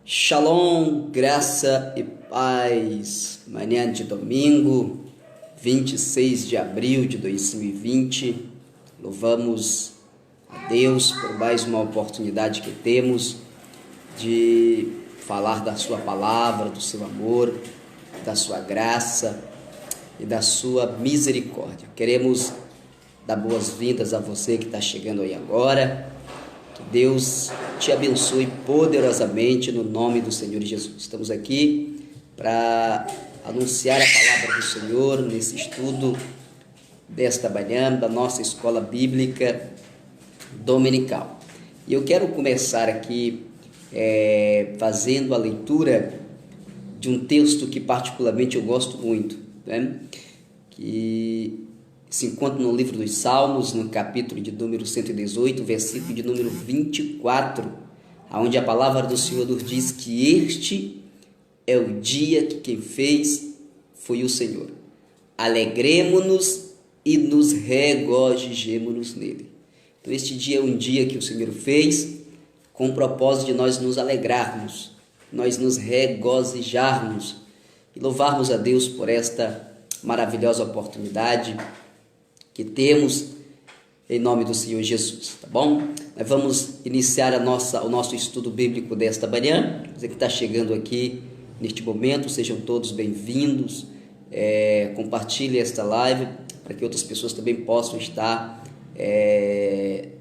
Shalom, graça e paz. Manhã de domingo, 26 de abril de 2020. Louvamos a Deus por mais uma oportunidade que temos de falar da sua palavra, do seu amor, da sua graça e da sua misericórdia. Queremos dar boas-vindas a você que está chegando aí agora. Que Deus te abençoe poderosamente no nome do Senhor Jesus. Estamos aqui para anunciar a palavra do Senhor nesse estudo desta manhã da nossa escola bíblica dominical. E eu quero começar aqui fazendo a leitura de um texto que particularmente eu gosto muito, né? Que se encontra no livro dos Salmos, no capítulo de número 118, versículo de número 24, onde a palavra do Senhor nos diz que este é o dia que quem fez foi o Senhor. Alegremo-nos e nos regozijemo-nos nele. Então este dia é um dia que o Senhor fez com o propósito de nós nos alegrarmos, nós nos regozijarmos e louvarmos a Deus por esta maravilhosa oportunidade que temos em nome do Senhor Jesus, tá bom? Nós vamos iniciar o nosso estudo bíblico desta manhã. Você que está chegando aqui neste momento, sejam todos bem-vindos. Compartilhe esta live para que outras pessoas também possam estar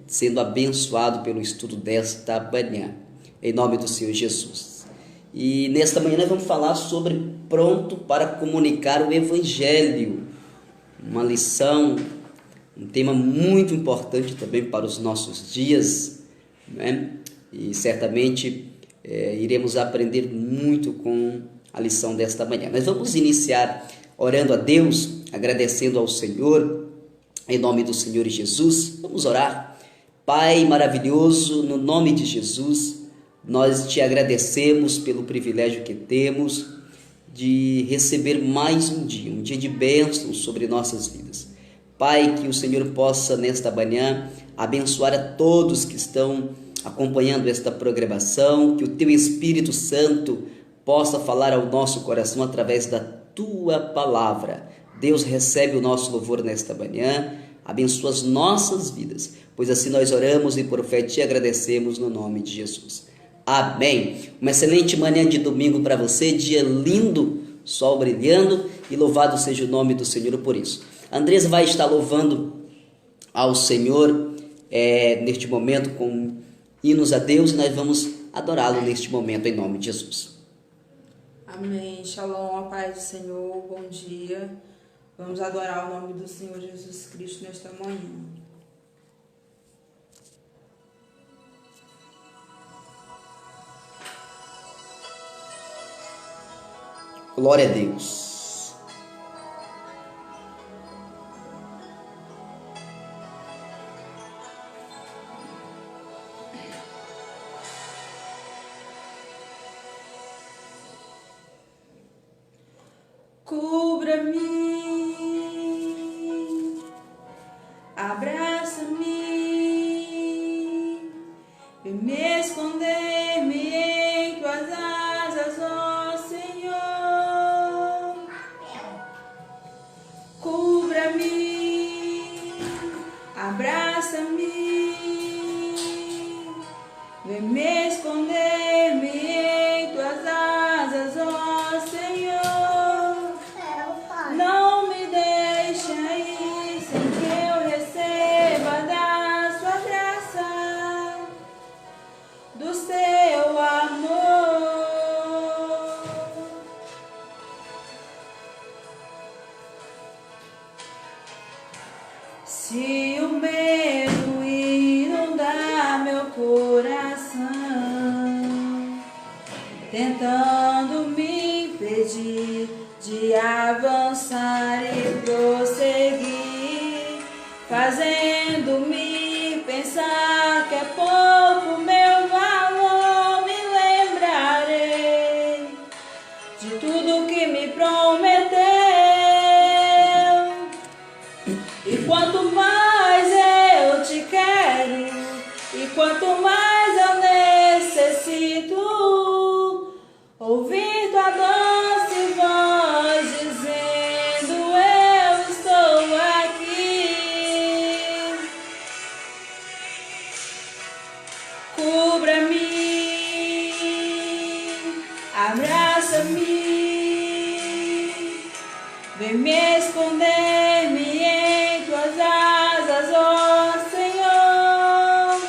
sendo abençoados pelo estudo desta manhã, em nome do Senhor Jesus. E nesta manhã nós vamos falar sobre pronto para comunicar o Evangelho, uma lição, um tema muito importante também para os nossos dias, né? E certamente iremos aprender muito com a lição desta manhã. Nós vamos iniciar orando a Deus, agradecendo ao Senhor, em nome do Senhor Jesus. Vamos orar. Pai maravilhoso, no nome de Jesus, nós te agradecemos pelo privilégio que temos de receber mais um dia de bênção sobre nossas vidas. Pai, que o Senhor possa nesta manhã abençoar a todos que estão acompanhando esta programação, que o Teu Espírito Santo possa falar ao nosso coração através da Tua palavra. Deus, recebe o nosso louvor nesta manhã, abençoa as nossas vidas, pois assim nós oramos e por fé te agradecemos no nome de Jesus. Amém. Uma excelente manhã de domingo para você, dia lindo, sol brilhando, e louvado seja o nome do Senhor por isso. A Andresa vai estar louvando ao Senhor neste momento com hinos a Deus, e nós vamos adorá-lo neste momento em nome de Jesus. Amém. Shalom, a paz do Senhor, bom dia. Vamos adorar o nome do Senhor Jesus Cristo nesta manhã. Glória a Deus. Cubra-me, abraça-me, e me esconder-me em tuas asas, ó Senhor. Cubra-me, abraça-me, e me esconder-me em tuas asas, ó Senhor. Não me deixe ir sem que eu receba da sua graça, do seu amor. Se o medo inundar meu coração, tentando me impedir de avançar e prosseguir, fazendo-me pensar que é pouco meu valor, me lembrarei de tudo que me prometeu. E quanto mais eu te quero, e quanto mais eu necessito, Cubra-me, abraça-me, vem me esconder-me em tuas asas, ó Senhor.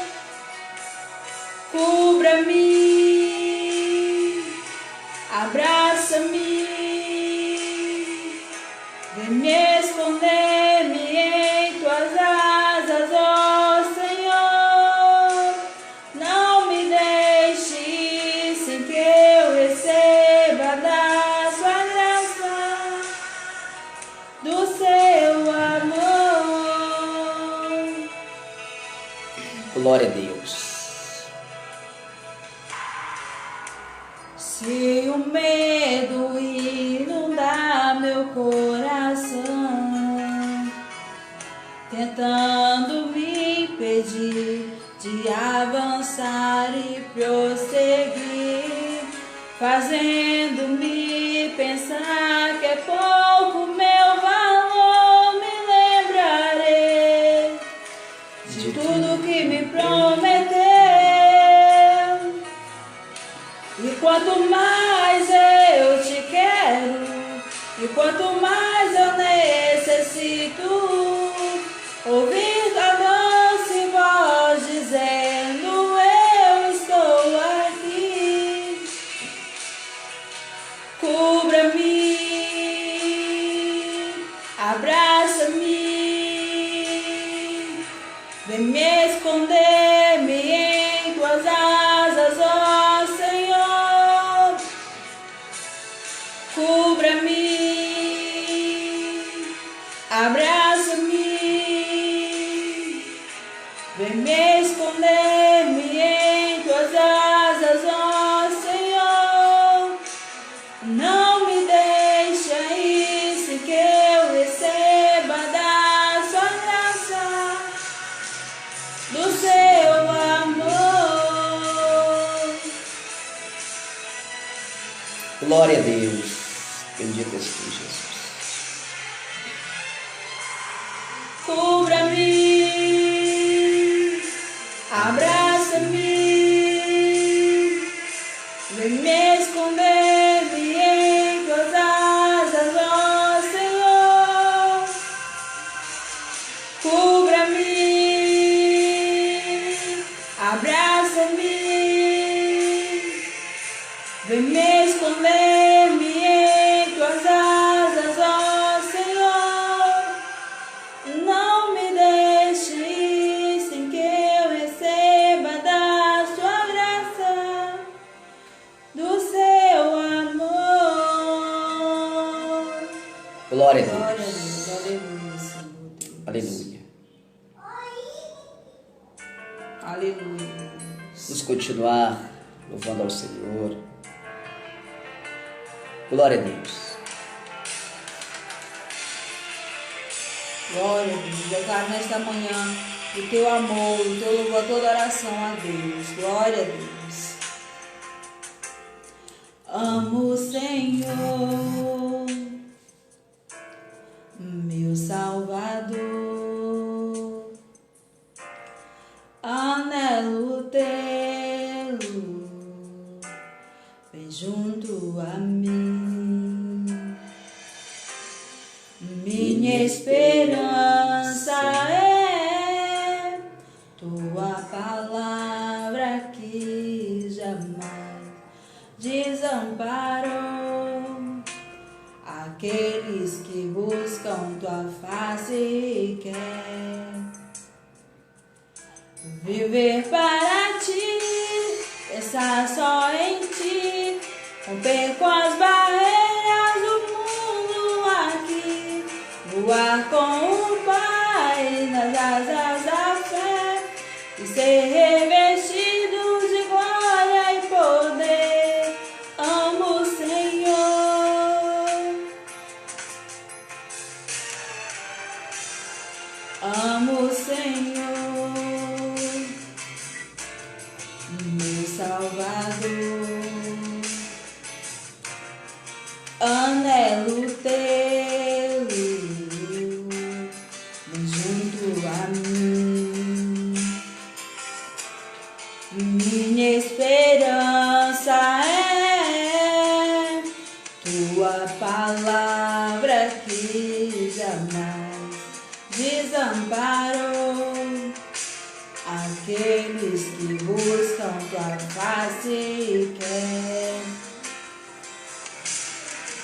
Cubra-me, abraça-me, vem me esconder-me em tuas asas, ó Senhor. Não me deixe ir sem que eu receba da sua graça, do seu amor. Glória a Deus. Se o medo inundar meu coração, tentando me impedir de avançar e prosseguir, fazendo-me pensar que é pouco meu valor, me lembrarei de tudo que me prometeu. E quanto mais eu te quero, e quanto mais eu necessito ouvir tua doce voz dizendo: eu estou aqui. Cubra-me, abraça-me, vem me esconder-me em tuas asas, ó Senhor. Cubra-me, abraça-me, vem me esconder-me em tuas asas, ó Senhor. Não me deixa ir sem que eu receba da sua graça, do seu amor. Glória a Deus. Bendito és tu, Jesus. Cubra-me, abraça-me, vem me esconder-me em tuas asas, ó Senhor. Cubra-me, abraça-me, vem me esconder-me em tuas asas, ó Senhor. Não me deixe ir sem que eu receba da sua graça, do seu amor. Glória a Glória a Deus. Deus, aleluia, Senhor Deus. Aleluia. Aleluia. Vamos continuar louvando ao Senhor. Glória a Deus. Glória a Deus. Declaro nesta manhã o teu amor, o teu louvor, toda oração a Deus. Glória a Deus. Amo o Senhor, meu Salvador. Anelo tê-lo bem junto a mim. Minha esperança é tua palavra que jamais desamparou aqueles que buscam tua face e quer viver para ti, pensar só em ti, romper com as barreiras do mundo aqui, voar com o Pai nas asas da fé e ser revestido de glória e poder. Amo o Senhor, amo o Senhor, meu Salvador. Anelo tê-lo junto a mim. Minha aqueles que buscam tua face e querem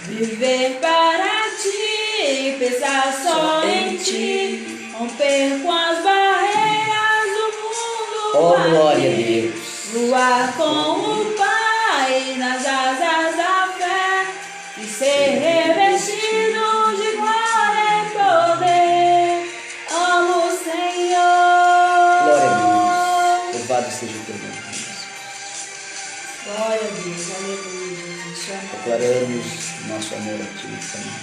viver para ti, pensar só em ti, romper com as barreiras do mundo. Oh, glória a Deus. Voar com o Pai nas asas da fé e ser revestido de glória e poder. Amo o Senhor. Glória a Deus. Louvado seja o teu nome, Jesus. Glória a Deus, aleluia, Jesus. Declaramos nosso amor a ti, Senhor.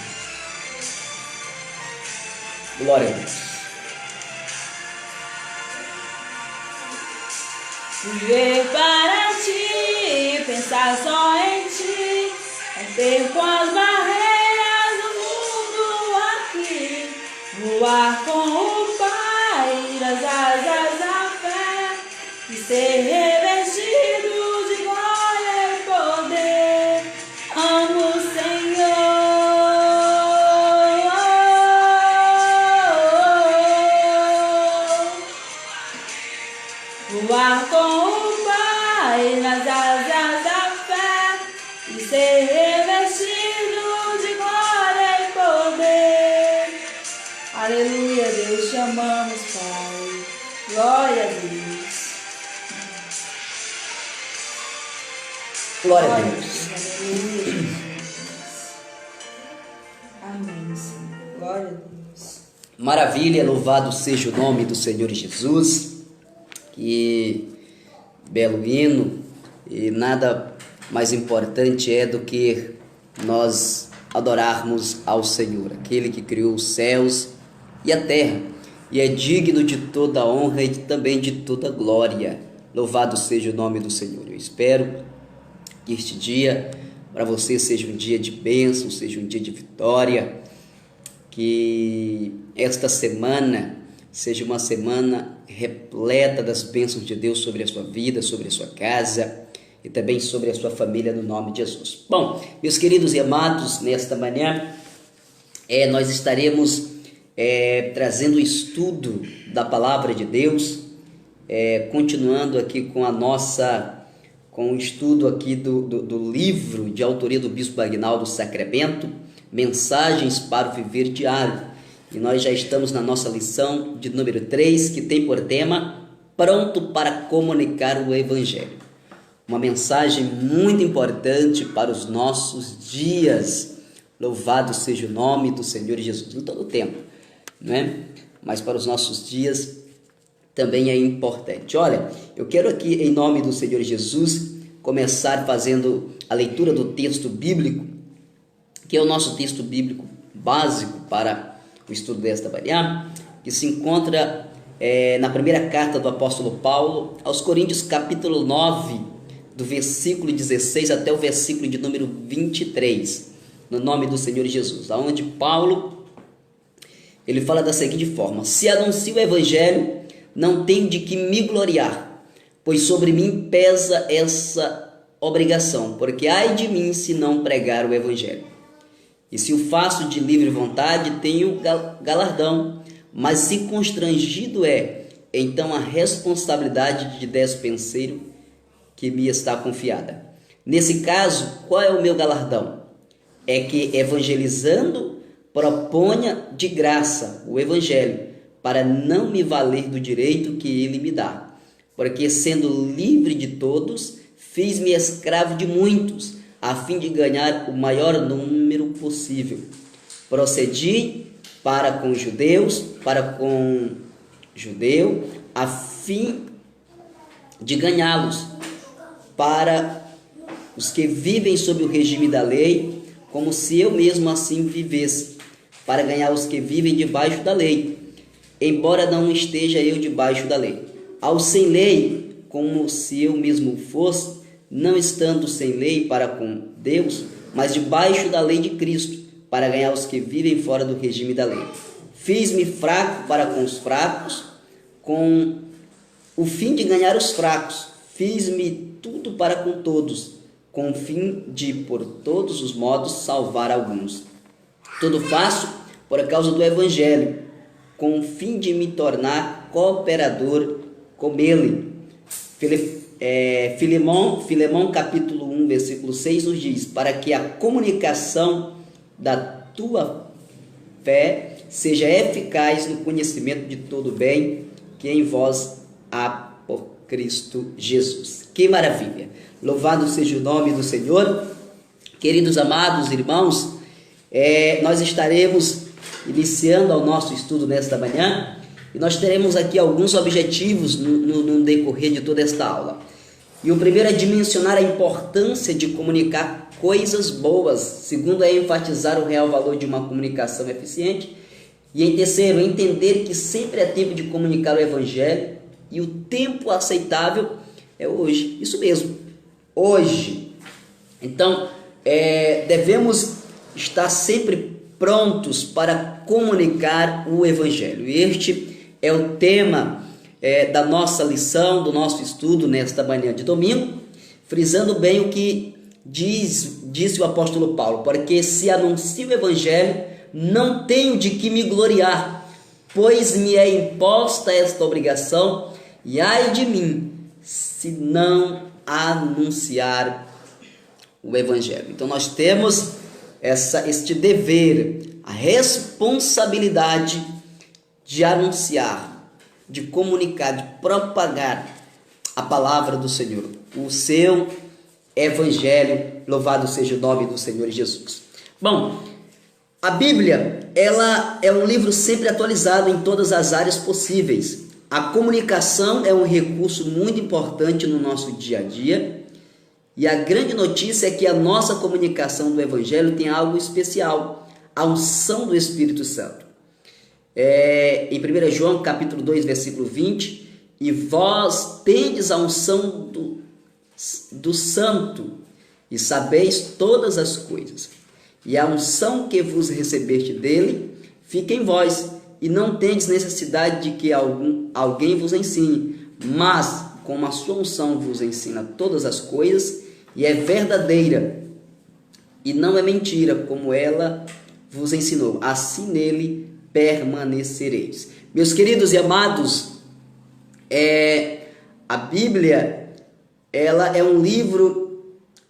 Glória a Deus. Viver para ti, pensar só em ti, romper com as barreiras do mundo aqui, voar com o Pai das asas da fé e ser revestido de glória e poder. Amo o Senhor. Voar com o Pai nas asas da fé e ser revestido de glória e poder. Aleluia, Deus, te amamos, Pai. Glória a Deus. Glória a Deus. Aleluia, Jesus. Amém, Senhor. Glória a Deus. Maravilha, louvado seja o nome do Senhor Jesus. Que belo hino, e nada mais importante é do que nós adorarmos ao Senhor, aquele que criou os céus e a terra, e é digno de toda honra e também de toda glória. Louvado seja o nome do Senhor. Eu espero que este dia para você seja um dia de bênção, seja um dia de vitória, que esta semana seja uma semana repleta das bênçãos de Deus sobre a sua vida, sobre a sua casa e também sobre a sua família, no nome de Jesus. Bom, meus queridos e amados, nesta manhã nós estaremos trazendo o estudo da palavra de Deus, continuando aqui com o estudo aqui do livro de autoria do Bispo Aguinaldo Sacramento, Mensagens para o Viver Diário. E nós já estamos na nossa lição de número 3, que tem por tema Pronto para comunicar o Evangelho. Uma mensagem muito importante para os nossos dias. Louvado seja o nome do Senhor Jesus, em todo o tempo, não é? Mas para os nossos dias também é importante. Olha, eu quero aqui, em nome do Senhor Jesus, começar fazendo a leitura do texto bíblico, que é o nosso texto bíblico básico para o estudo desta manhã, que se encontra na primeira carta do apóstolo Paulo aos Coríntios, capítulo 9, do versículo 16 até o versículo de número 23, no nome do Senhor Jesus, onde Paulo ele fala da seguinte forma: se anuncio o evangelho, não tenho de que me gloriar, pois sobre mim pesa essa obrigação, porque ai de mim se não pregar o evangelho. E se o faço de livre vontade, tenho galardão, mas se constrangido então a responsabilidade de despenseiro que me está confiada. Nesse caso, qual é o meu galardão? É que, evangelizando, proponha de graça o evangelho, para não me valer do direito que ele me dá. Porque, sendo livre de todos, fiz-me escravo de muitos, a fim de ganhar o maior número possível. Procedi para com judeus, a fim de ganhá-los, para os que vivem sob o regime da lei, como se eu mesmo assim vivesse, para ganhar os que vivem debaixo da lei, embora não esteja eu debaixo da lei. Ao sem lei, como se eu mesmo fosse, não estando sem lei para com Deus, mas debaixo da lei de Cristo, para ganhar os que vivem fora do regime da lei. Fiz-me fraco para com os fracos, com o fim de ganhar os fracos. Fiz-me tudo para com todos, com o fim de, por todos os modos, salvar alguns. Tudo faço por causa do Evangelho, com o fim de me tornar cooperador com ele. Filemão capítulo 1, versículo 6 nos diz: para que a comunicação da tua fé seja eficaz no conhecimento de todo o bem que em vós há por Cristo Jesus. Que maravilha! Louvado seja o nome do Senhor. Queridos amados irmãos, nós estaremos iniciando o nosso estudo nesta manhã e nós teremos aqui alguns objetivos no decorrer de toda esta aula. E o primeiro é dimensionar a importância de comunicar coisas boas. Segundo é enfatizar o real valor de uma comunicação eficiente. E em terceiro, entender que sempre é tempo de comunicar o Evangelho e o tempo aceitável é hoje. Isso mesmo, hoje. Então, devemos estar sempre prontos para comunicar o Evangelho. Este é o tema da nossa lição, do nosso estudo nesta manhã de domingo, frisando bem o que disse o apóstolo Paulo: porque se anuncio o Evangelho, não tenho de que me gloriar, pois me é imposta esta obrigação, e ai de mim, se não anunciar o Evangelho. Então nós temos este dever, a responsabilidade de anunciar, de comunicar, de propagar a palavra do Senhor, o seu Evangelho. Louvado seja o nome do Senhor Jesus. Bom, a Bíblia, ela é um livro sempre atualizado em todas as áreas possíveis. A comunicação é um recurso muito importante no nosso dia a dia. E a grande notícia é que a nossa comunicação do Evangelho tem algo especial: a unção do Espírito Santo. Em 1 João capítulo 2, versículo 20, e vós tendes a unção do Santo, e sabeis todas as coisas. E a unção que vos recebeste dele fica em vós, e não tendes necessidade de que alguém vos ensine, mas como a sua unção vos ensina todas as coisas, e é verdadeira, e não é mentira, como ela vos ensinou, assim nele permanecereis. Meus queridos e amados, a Bíblia, ela é um livro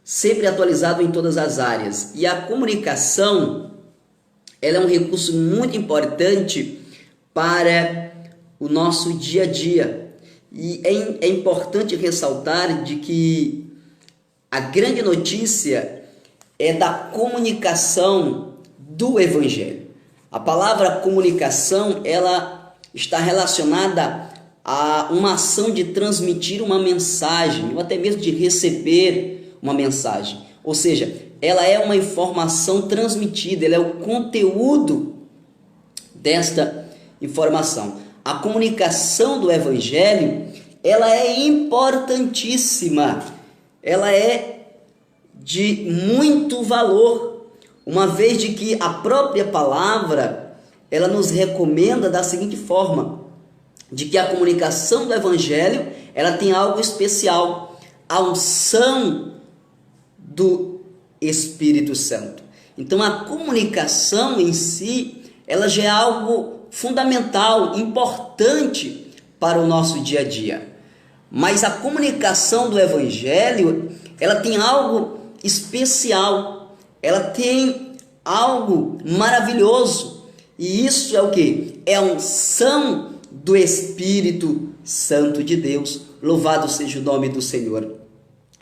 sempre atualizado em todas as áreas, e a comunicação, ela é um recurso muito importante para o nosso dia a dia. E é importante ressaltar de que a grande notícia é da comunicação do Evangelho. A palavra comunicação, ela está relacionada a uma ação de transmitir uma mensagem, ou até mesmo de receber uma mensagem. Ou seja, ela é uma informação transmitida, ela é o conteúdo desta informação. A comunicação do Evangelho, ela é importantíssima, ela é de muito valor, uma vez de que a própria palavra, ela nos recomenda da seguinte forma, de que a comunicação do Evangelho, ela tem algo especial: a unção do Espírito Santo. Então a comunicação em si, ela já é algo fundamental, importante para o nosso dia a dia. Mas a comunicação do Evangelho, ela tem algo especial, ela tem algo maravilhoso. E isso é o que? É a unção do Espírito Santo de Deus. Louvado seja o nome do Senhor.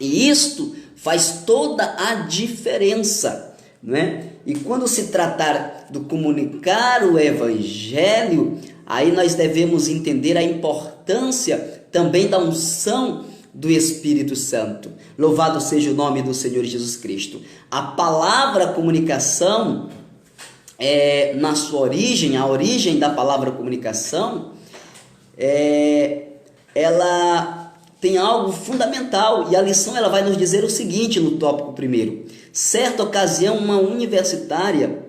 E isto faz toda a diferença, não é? E quando se tratar do comunicar o Evangelho, aí nós devemos entender a importância também da unção do Espírito Santo. Louvado seja o nome do Senhor Jesus Cristo. A palavra comunicação, na sua origem, a origem da palavra comunicação, ela tem algo fundamental, e a lição ela vai nos dizer o seguinte no tópico primeiro. Certa ocasião, uma universitária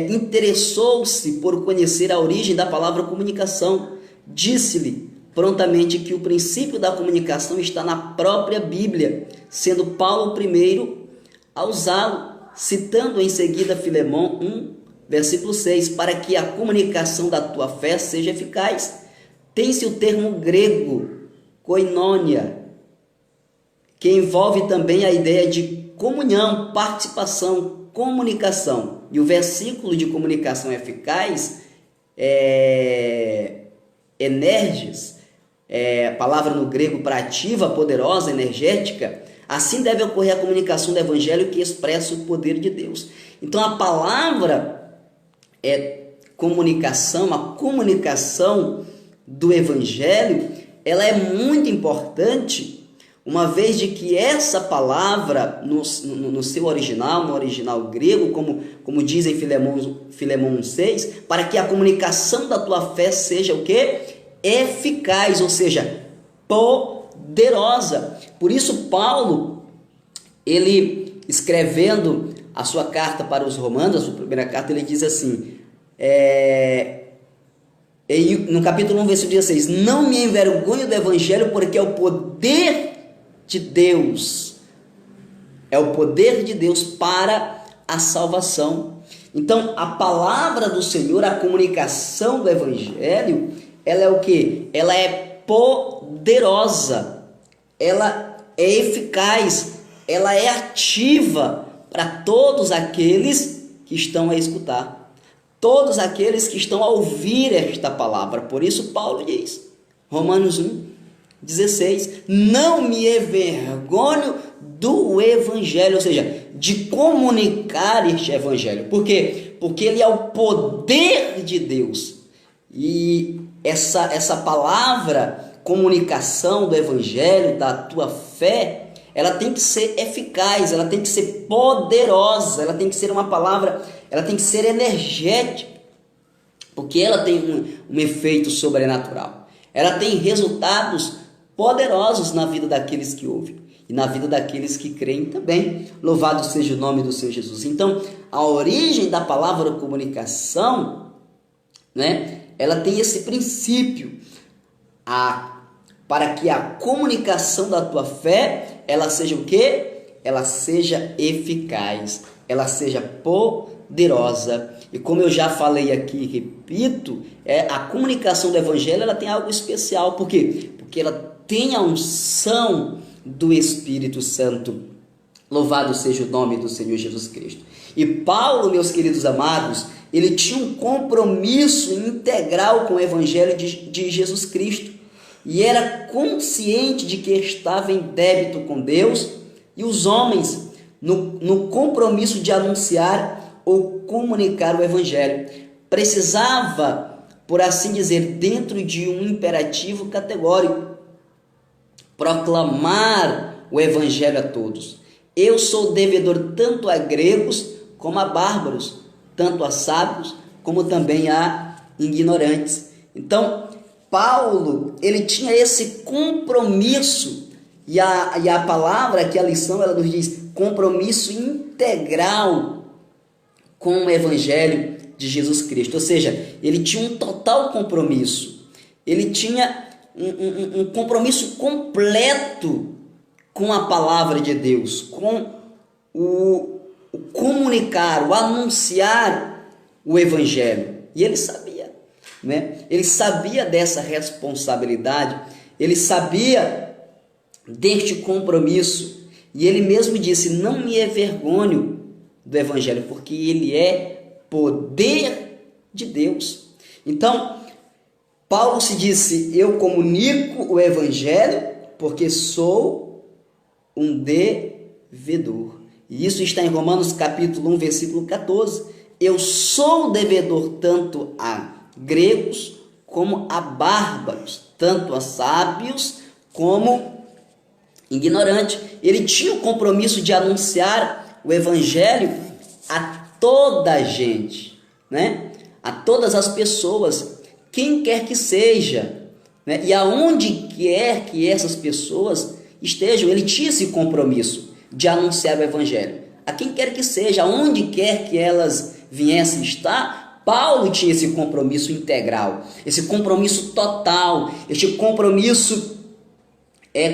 interessou-se por conhecer a origem da palavra comunicação. Disse-lhe prontamente que o princípio da comunicação está na própria Bíblia, sendo Paulo o primeiro a usá-lo, citando em seguida Filemão 1, versículo 6, para que a comunicação da tua fé seja eficaz. tem-se o termo grego, koinonia, que envolve também a ideia de comunhão, participação, comunicação. E o versículo de comunicação eficaz, energis, palavra no grego para ativa, poderosa, energética. Assim deve ocorrer a comunicação do evangelho que expressa o poder de Deus. Então a palavra comunicação, a comunicação do evangelho, ela é muito importante, uma vez de que essa palavra no seu original, no original grego, como diz em Filemão 6, para que a comunicação da tua fé seja o quê? Eficaz, ou seja, poderosa. Por isso Paulo, ele escrevendo a sua carta para os Romanos, a sua primeira carta, ele diz assim, no capítulo 1, versículo 16, não me envergonho do evangelho, porque é o poder de Deus, é o poder de Deus para a salvação. Então a palavra do Senhor, a comunicação do evangelho, ela é o quê? Ela é poderosa, ela é eficaz, ela é ativa para todos aqueles que estão a escutar, todos aqueles que estão a ouvir esta palavra. Por isso Paulo diz, Romanos 1:16, não me envergonho do evangelho, ou seja, de comunicar este evangelho. Por quê? Porque ele é o poder de Deus. E essa palavra, comunicação do evangelho, da tua fé, ela tem que ser eficaz, ela tem que ser poderosa, ela tem que ser uma palavra, ela tem que ser energética, porque ela tem um efeito sobrenatural. Ela tem resultados poderosos na vida daqueles que ouvem e na vida daqueles que creem também. Louvado seja o nome do Senhor Jesus. Então, a origem da palavra comunicação, né, ela tem esse princípio, para que a comunicação da tua fé, ela seja o quê? Ela seja eficaz, ela seja poderosa. E como eu já falei aqui, repito, a comunicação do evangelho, ela tem algo especial. Por quê? Porque ela tem a unção do Espírito Santo. Louvado seja o nome do Senhor Jesus Cristo. E Paulo, meus queridos amados, ele tinha um compromisso integral com o evangelho de Jesus Cristo. E era consciente de que estava em débito com Deus e os homens no compromisso de anunciar ou comunicar o evangelho. Precisava, por assim dizer, dentro de um imperativo categórico, proclamar o evangelho a todos. Eu sou devedor tanto a gregos como a bárbaros, tanto a sábios como também a ignorantes. Então, Paulo, ele tinha esse compromisso, e a palavra, que a lição, ela nos diz, compromisso integral com o evangelho de Jesus Cristo. Ou seja, ele tinha um total compromisso, ele tinha um compromisso completo com a palavra de Deus, com o comunicar, o anunciar o evangelho. E ele sabia, né? Ele sabia dessa responsabilidade, ele sabia deste compromisso, e ele mesmo disse, não me envergonho do evangelho, porque ele é poder de Deus. Então, Paulo se disse, eu comunico o evangelho porque sou um devedor. E isso está em Romanos capítulo 1, versículo 14. Eu sou devedor tanto a gregos como a bárbaros, tanto a sábios como ignorantes. Ele tinha o compromisso de anunciar o evangelho a toda a gente, né? A todas as pessoas, quem quer que seja, né? E aonde quer que essas pessoas estejam, ele tinha esse compromisso de anunciar o evangelho. A quem quer que seja, aonde quer que elas viessem estar, Paulo tinha esse compromisso integral, esse compromisso total, este compromisso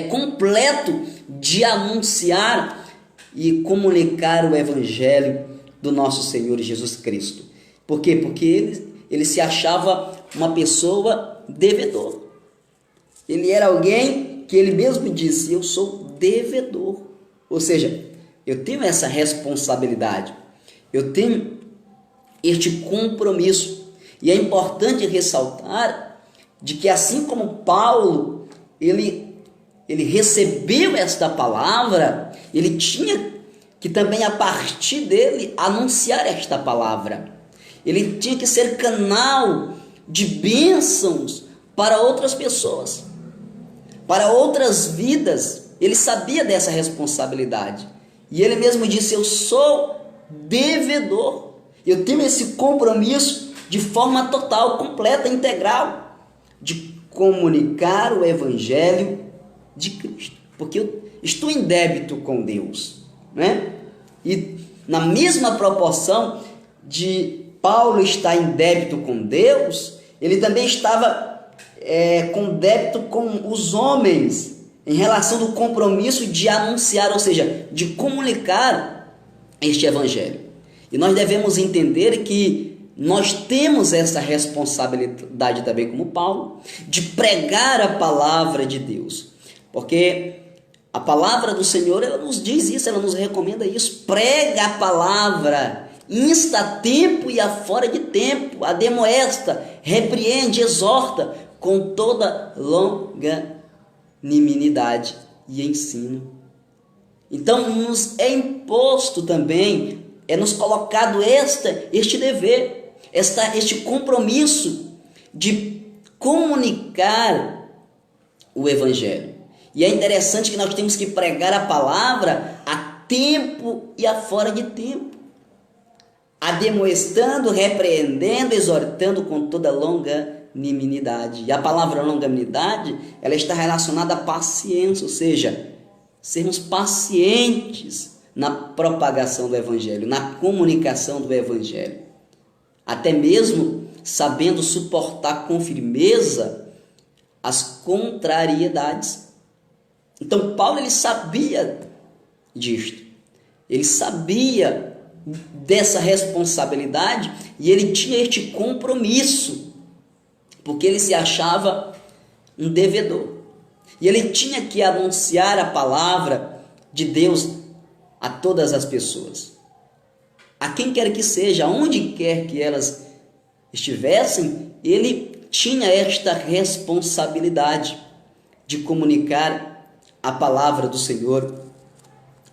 completo de anunciar e comunicar o evangelho do nosso Senhor Jesus Cristo. Por quê? Porque ele se achava uma pessoa devedor. Ele era alguém que ele mesmo disse: eu sou devedor. Ou seja, eu tenho essa responsabilidade, eu tenho este compromisso. E é importante ressaltar de que assim como Paulo, ele recebeu esta palavra, ele tinha que também a partir dele anunciar esta palavra. Ele tinha que ser canal de bênçãos para outras pessoas, para outras vidas. Ele sabia dessa responsabilidade. E ele mesmo disse: eu sou devedor. Eu tenho esse compromisso de forma total, completa, integral, de comunicar o evangelho de Cristo. Porque eu estou em débito com Deus, né? E na mesma proporção de Paulo estar em débito com Deus, ele também estava com débito com os homens, em relação do compromisso de anunciar, ou seja, de comunicar este evangelho. E nós devemos entender que nós temos essa responsabilidade também, como Paulo, de pregar a palavra de Deus. Porque a palavra do Senhor, ela nos diz isso, ela nos recomenda isso. Prega a palavra, insta a tempo e a fora de tempo, admoesta, repreende, exorta com toda longanimidade e ensino. Então nos é imposto também, é nos colocado este dever, este compromisso de comunicar o evangelho. E é interessante que nós temos que pregar a palavra a tempo e a fora de tempo, admoestando, repreendendo, exortando com toda longanimidade. E a palavra longanimidade, ela está relacionada à paciência, ou seja, sermos pacientes na propagação do evangelho, na comunicação do evangelho, até mesmo sabendo suportar com firmeza as contrariedades. Então Paulo, ele sabia disto, ele sabia dessa responsabilidade e ele tinha este compromisso, porque ele se achava um devedor. E ele tinha que anunciar a palavra de Deus a todas as pessoas, a quem quer que seja, onde quer que elas estivessem. Ele tinha esta responsabilidade de comunicar a palavra do Senhor,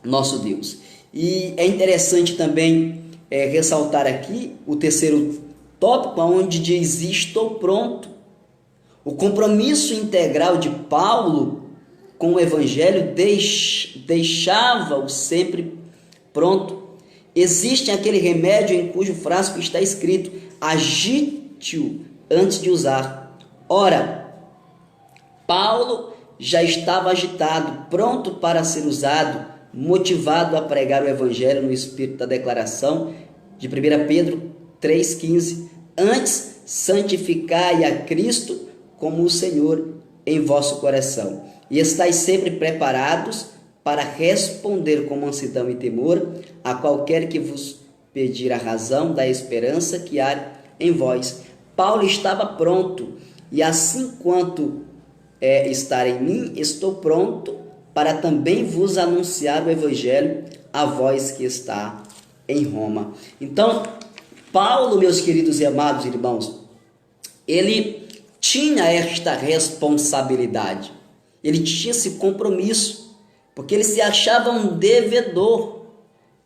nosso Deus. E é interessante também ressaltar aqui o terceiro tópico, onde diz: estou pronto. O compromisso integral de Paulo com o evangelho deixava-o sempre pronto. Existe aquele remédio em cujo frasco está escrito: agite-o antes de usar. Ora, Paulo já estava agitado, pronto para ser usado, motivado a pregar o evangelho no espírito da declaração de 1 Pedro 3,15. Antes, santificai a Cristo como o Senhor em vosso coração, e estáis sempre preparados para responder com mansidão e temor a qualquer que vos pedir a razão da esperança que há em vós. Paulo estava pronto, e assim quanto estar em mim, estou pronto para também vos anunciar o evangelho a vós que está em Roma. Então, Paulo, meus queridos e amados irmãos, ele tinha esta responsabilidade, ele tinha esse compromisso, porque ele se achava um devedor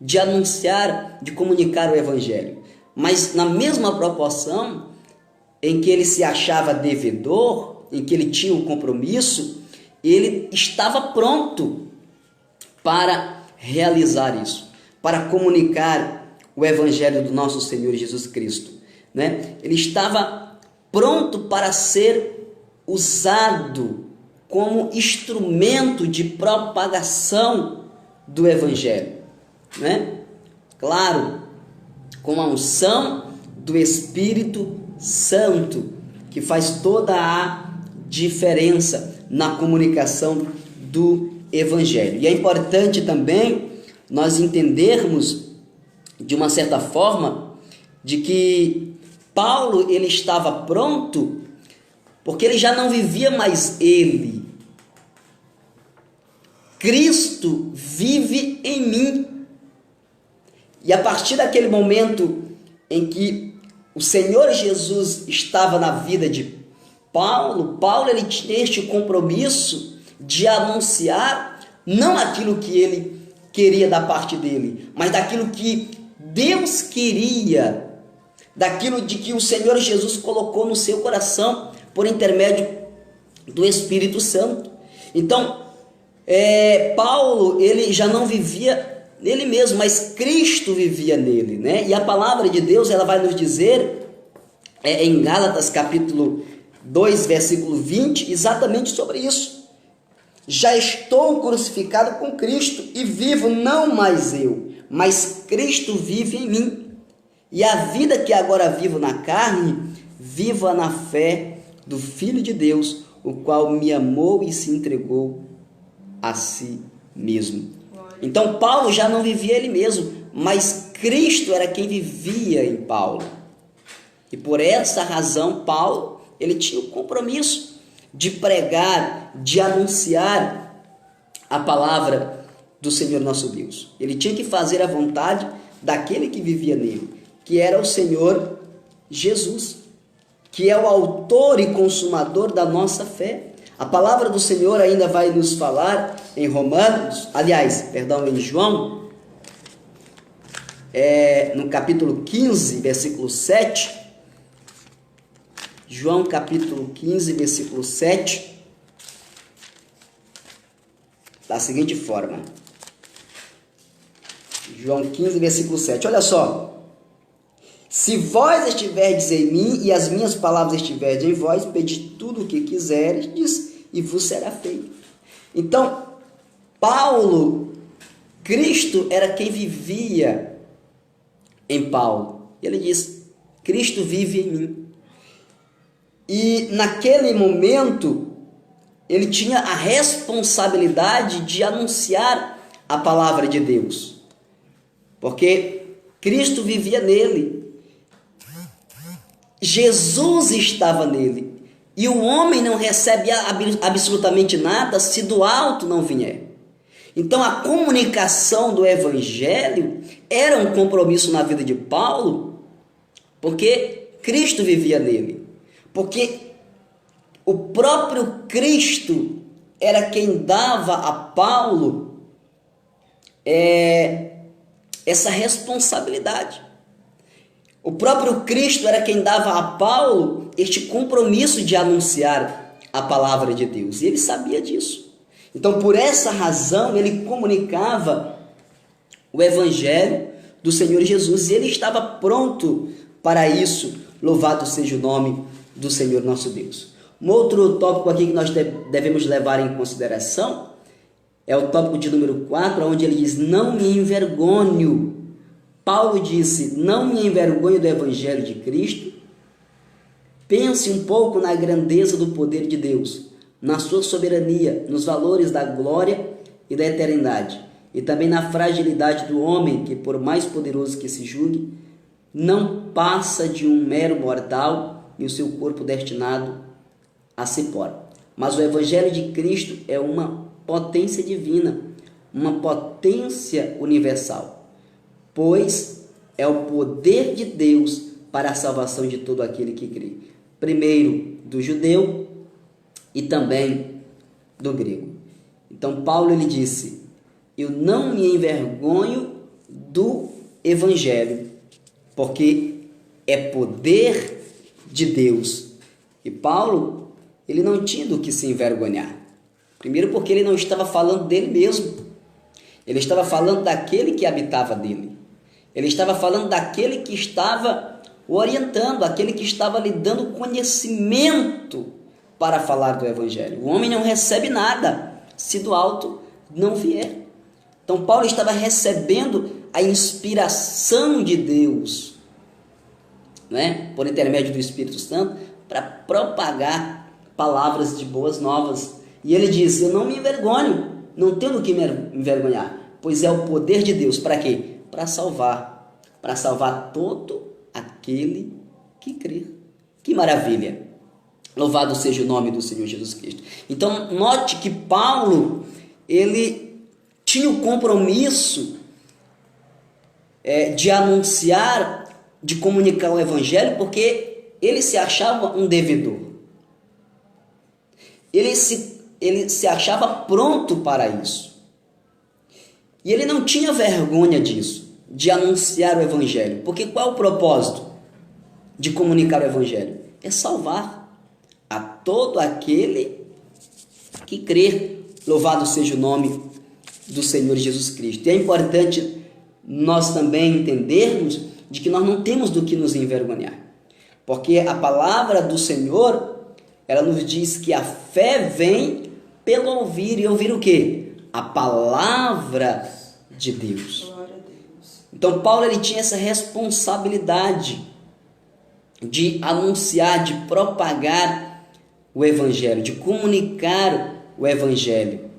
de anunciar, de comunicar o evangelho. Mas na mesma proporção em que ele se achava devedor, em que ele tinha um compromisso, ele estava pronto para realizar isso, para comunicar o evangelho do nosso Senhor Jesus Cristo, né? Ele estava pronto para ser usado como instrumento de propagação do evangelho, né? Claro, com a unção do Espírito Santo, que faz toda a diferença na comunicação do evangelho. E é importante também nós entendermos, de uma certa forma, de que Paulo, ele estava pronto porque ele já não vivia mais ele. Cristo vive em mim. E a partir daquele momento em que o Senhor Jesus estava na vida de Paulo, ele tinha este compromisso de anunciar não aquilo que ele queria da parte dele, mas daquilo que Deus queria, daquilo de que o Senhor Jesus colocou no seu coração por intermédio do Espírito Santo. Então, Paulo, ele já não vivia nele mesmo, mas Cristo vivia nele, né? E a palavra de Deus, ela vai nos dizer, em Gálatas capítulo 2, versículo 20, exatamente sobre isso. Já estou crucificado com Cristo e vivo não mais eu, mas Cristo vive em mim. E a vida que agora vivo na carne, vivo-a na fé do Filho de Deus, o qual me amou e se entregou a si mesmo. Então Paulo já não vivia ele mesmo, mas Cristo era quem vivia em Paulo. E por essa razão Paulo, ele tinha o compromisso de pregar, de anunciar a palavra do Senhor nosso Deus. Ele tinha que fazer a vontade daquele que vivia nele, que era o Senhor Jesus, que é o autor e consumador da nossa fé. A palavra do Senhor ainda vai nos falar em em João, no capítulo 15, versículo 7. João capítulo 15, versículo 7, da seguinte forma. João 15, versículo 7. Olha só. Se vós estiverdes em mim e as minhas palavras estiverdes em vós, pedi tudo o que quiseres e vos será feito. Então, Cristo era quem vivia em Paulo. Ele diz, Cristo vive em mim. E naquele momento, ele tinha a responsabilidade de anunciar a palavra de Deus. Porque Cristo vivia nele. Jesus estava nele. E o homem não recebe absolutamente nada se do alto não vier. Então a comunicação do evangelho era um compromisso na vida de Paulo, porque Cristo vivia nele. Porque o próprio Cristo era quem dava a Paulo essa responsabilidade. O próprio Cristo era quem dava a Paulo este compromisso de anunciar a palavra de Deus. E ele sabia disso. Então, por essa razão, ele comunicava o evangelho do Senhor Jesus. E ele estava pronto para isso. Louvado seja o nome do Senhor nosso Deus. Um outro tópico aqui que nós devemos levar em consideração é o tópico de número 4, onde ele diz, não me envergonho. Paulo disse, não me envergonho do evangelho de Cristo. Pense um pouco na grandeza do poder de Deus, na sua soberania, nos valores da glória e da eternidade, e também na fragilidade do homem, que por mais poderoso que se julgue, não passa de um mero mortal e o seu corpo destinado a cipó. Mas o evangelho de Cristo é uma potência divina, uma potência universal, pois é o poder de Deus para a salvação de todo aquele que crê. Primeiro do judeu e também do grego. Então Paulo ele disse, eu não me envergonho do evangelho, porque é poder de Deus. E Paulo, ele não tinha do que se envergonhar. Primeiro porque ele não estava falando dele mesmo. Ele estava falando daquele que habitava nele. Ele estava falando daquele que estava o orientando, aquele que estava lhe dando conhecimento para falar do evangelho. O homem não recebe nada se do alto não vier. Então Paulo estava recebendo a inspiração de Deus, né, por intermédio do Espírito Santo, para propagar palavras de boas novas. E ele diz, eu não me envergonho, não tenho do que me envergonhar, pois é o poder de Deus. Para quê? Para salvar todo aquele que crê. Que maravilha! Louvado seja o nome do Senhor Jesus Cristo. Então, note que Paulo, ele tinha o compromisso de anunciar, de comunicar o evangelho, porque ele se achava um devedor. Ele se achava pronto para isso. E ele não tinha vergonha disso, de anunciar o evangelho. Porque qual é o propósito de comunicar o evangelho? É salvar a todo aquele que crer. Louvado seja o nome do Senhor Jesus Cristo. E é importante nós também entendermos de que nós não temos do que nos envergonhar. Porque a palavra do Senhor, ela nos diz que a fé vem pelo ouvir. E ouvir o quê? A palavra de Deus. Glória a Deus. Então Paulo, ele tinha essa responsabilidade de anunciar, de propagar o evangelho, de comunicar o evangelho,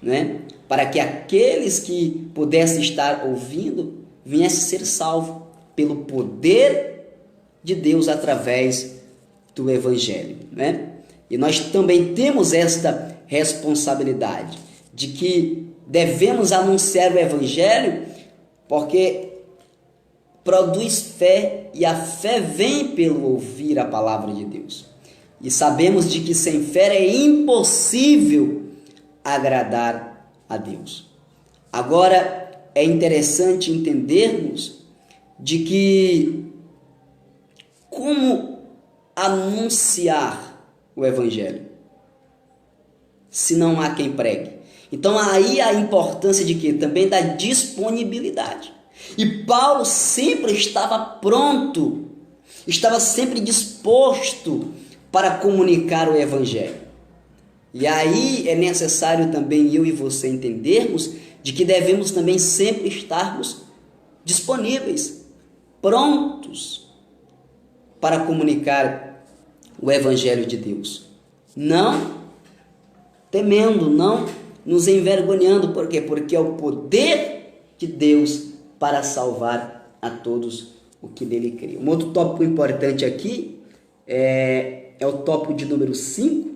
né? Para que aqueles que pudessem estar ouvindo viessem a ser salvos pelo poder de Deus através do evangelho, né? E nós também temos esta responsabilidade de que devemos anunciar o evangelho, porque produz fé, e a fé vem pelo ouvir a palavra de Deus. E sabemos de que sem fé é impossível agradar a Deus. Agora, é interessante entendermos de que como anunciar o evangelho se não há quem pregue. Então aí a importância de quê? Também da disponibilidade. E Paulo sempre estava pronto, estava sempre disposto para comunicar o evangelho. E aí é necessário também eu e você entendermos de que devemos também sempre estarmos disponíveis, prontos para comunicar o evangelho de Deus. Não temendo, não nos envergonhando. Por quê? Porque é o poder de Deus para salvar a todos o que nele crê. Um outro tópico importante aqui é o tópico de número 5,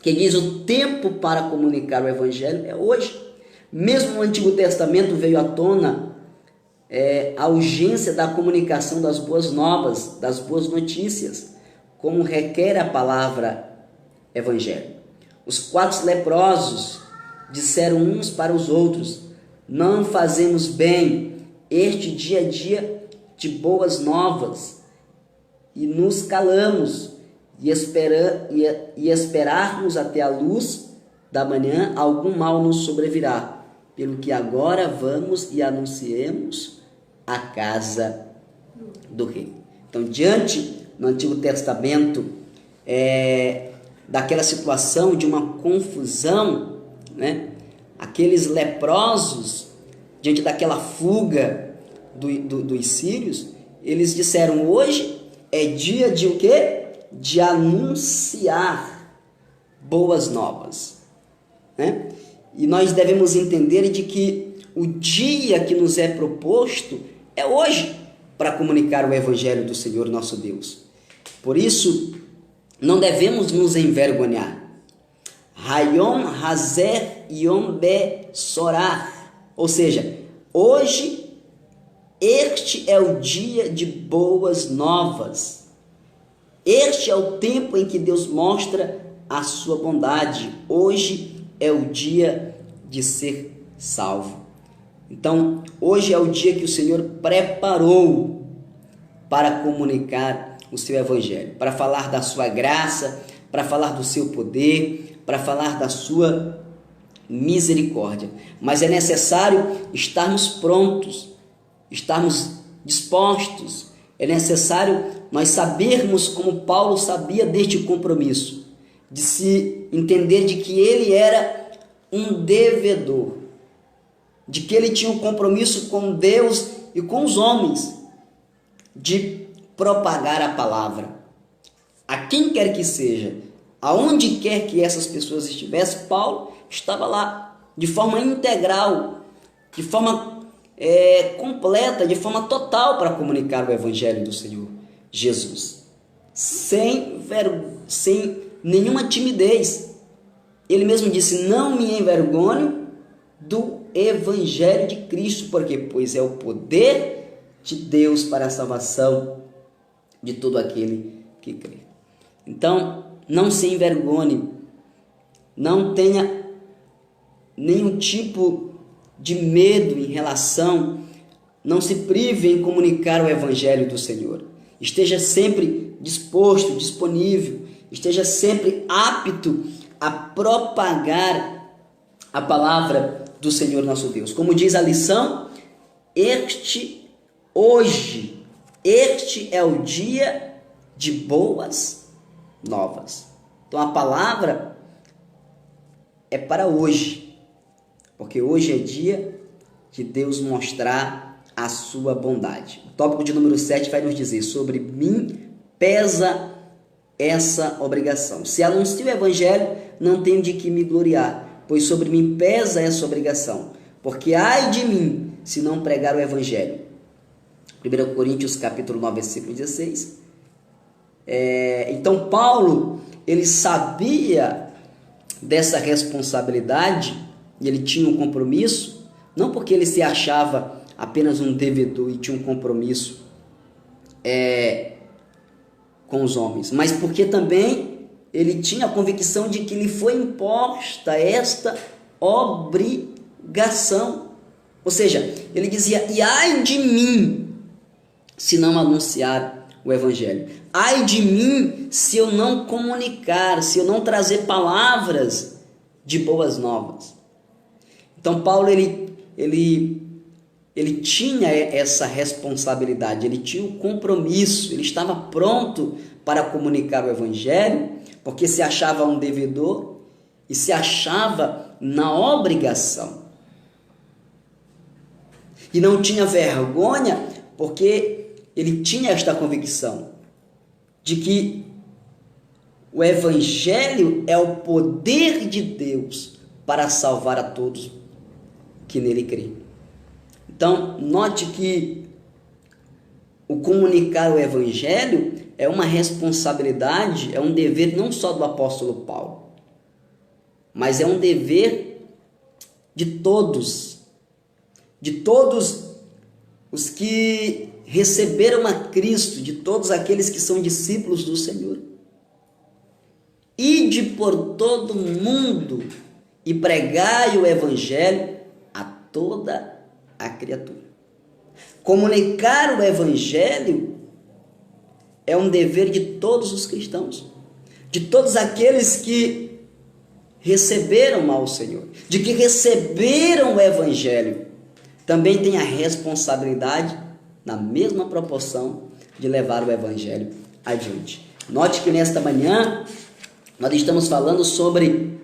que diz: o tempo para comunicar o evangelho é hoje. Mesmo no Antigo Testamento veio à tona a urgência da comunicação das boas novas, das boas notícias, como requer a palavra evangelho. Os 4 leprosos disseram uns para os outros: não fazemos bem este dia a dia de boas novas, e nos calamos e esperarmos até a luz da manhã, algum mal nos sobrevirá, pelo que agora vamos e anunciemos a casa do rei. Então, diante no Antigo Testamento daquela situação de uma confusão, né? Aqueles leprosos, diante daquela fuga dos sírios, eles disseram: hoje é dia de o quê? De anunciar boas novas, né? E nós devemos entender de que o dia que nos é proposto é hoje para comunicar o evangelho do Senhor nosso Deus. Por isso, não devemos nos envergonhar. Hayom Hazer Yom Be Sorah, ou seja, hoje este é o dia de boas novas. Este é o tempo em que Deus mostra a sua bondade. Hoje é o dia de ser salvo. Então, hoje é o dia que o Senhor preparou para comunicar o seu evangelho, para falar da sua graça, para falar do seu poder, para falar da sua misericórdia. Mas é necessário estarmos prontos, estarmos dispostos. É necessário nós sabermos, como Paulo sabia deste compromisso, de se entender de que ele era um devedor, de que ele tinha um compromisso com Deus e com os homens, de propagar a palavra a quem quer que seja, aonde quer que essas pessoas estivessem. Paulo estava lá de forma integral, de forma completa, de forma total, para comunicar o evangelho do Senhor Jesus. sem nenhuma timidez. Ele mesmo disse: não me envergonho do Evangelho de Cristo, porque pois é o poder de Deus para a salvação de todo aquele que crê. Então, não se envergonhe, não tenha nenhum tipo de medo em relação, não se prive em comunicar o Evangelho do Senhor. Esteja sempre disposto, disponível, esteja sempre apto a propagar a palavra do Senhor nosso Deus. Como diz a lição, este é o dia de boas novas. Então a palavra é para hoje, porque hoje é dia de Deus mostrar a sua bondade. O tópico de número 7 vai nos dizer: sobre mim pesa essa obrigação. Se anuncio o Evangelho, não tenho de que me gloriar, pois sobre mim pesa essa obrigação. Porque ai de mim, se não pregar o Evangelho. 1 Coríntios capítulo 9, versículo 16. Então Paulo, ele sabia dessa responsabilidade, e ele tinha um compromisso, não porque ele se achava apenas um devedor e tinha um compromisso com os homens, mas porque também ele tinha a convicção de que lhe foi imposta esta obrigação. Ou seja, ele dizia: e ai de mim se não anunciar o Evangelho, ai de mim se eu não comunicar, se eu não trazer palavras de boas novas. Então Paulo ele tinha essa responsabilidade, ele tinha o compromisso, ele estava pronto para comunicar o Evangelho, porque se achava um devedor e se achava na obrigação. E não tinha vergonha, porque ele tinha esta convicção de que o Evangelho é o poder de Deus para salvar a todos que nele creem. Então, note que o comunicar o Evangelho é uma responsabilidade, é um dever não só do apóstolo Paulo, mas é um dever de todos os que receberam a Cristo, de todos aqueles que são discípulos do Senhor. Ide por todo mundo e pregai o Evangelho a toda a criatura. Comunicar o Evangelho é um dever de todos os cristãos, de todos aqueles que receberam ao Senhor, de que receberam o Evangelho, também tem a responsabilidade, na mesma proporção, de levar o Evangelho adiante. Note que nesta manhã nós estamos falando sobre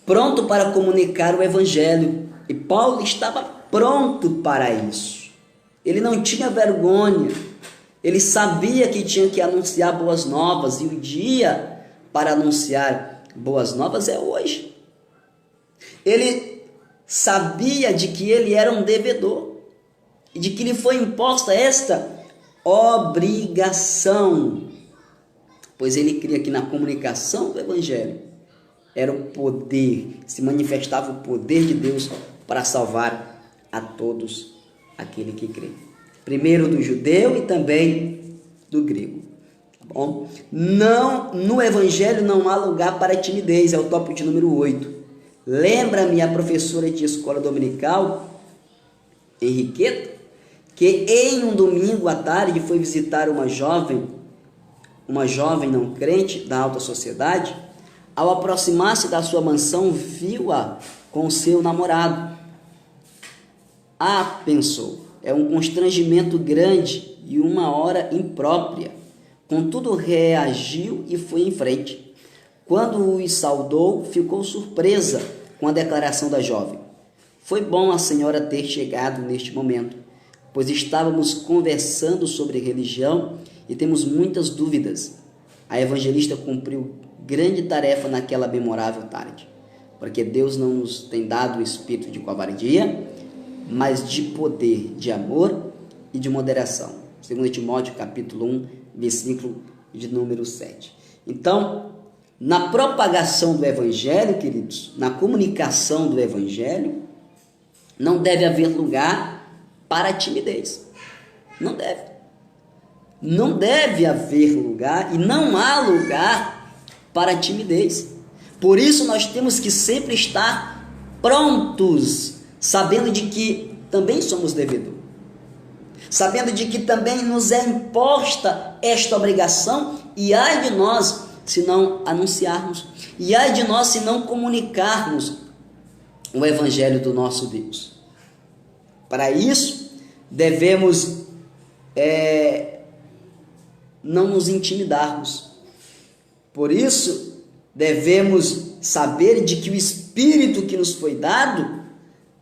pronto para comunicar o Evangelho, e Paulo estava pronto para isso. Ele não tinha vergonha, ele sabia que tinha que anunciar boas novas, e o dia para anunciar boas novas é hoje. Ele sabia de que ele era um devedor e de que lhe foi imposta esta obrigação, pois ele cria que na comunicação do Evangelho era o poder, se manifestava o poder de Deus para salvar a todos aquele que crê. Primeiro do judeu e também do grego. Tá bom? Não, no Evangelho não há lugar para timidez, é o tópico de número 8. Lembra-me a professora de escola dominical, Henriqueta, que em um domingo à tarde foi visitar uma jovem não crente da alta sociedade. Ao aproximar-se da sua mansão, viu-a com seu namorado. Pensou, é um constrangimento grande e uma hora imprópria. Contudo, reagiu e foi em frente. Quando os saudou, ficou surpresa com a declaração da jovem. Foi bom a senhora ter chegado neste momento, pois estávamos conversando sobre religião e temos muitas dúvidas. A evangelista cumpriu grande tarefa naquela memorável tarde, porque Deus não nos tem dado o espírito de covardia, mas de poder, de amor e de moderação. 2 Timóteo capítulo 1, versículo de número 7. Então, na propagação do Evangelho, queridos, na comunicação do Evangelho, não deve haver lugar para a timidez. Não deve. Não deve haver lugar e não há lugar para a timidez. Por isso nós temos que sempre estar prontos, sabendo de que também somos devedores. Sabendo de que também nos é imposta esta obrigação, e ai de nós se não anunciarmos, e ai de nós se não comunicarmos o Evangelho do nosso Deus. Para isso, devemos não nos intimidarmos. Por isso, devemos saber de que o Espírito que nos foi dado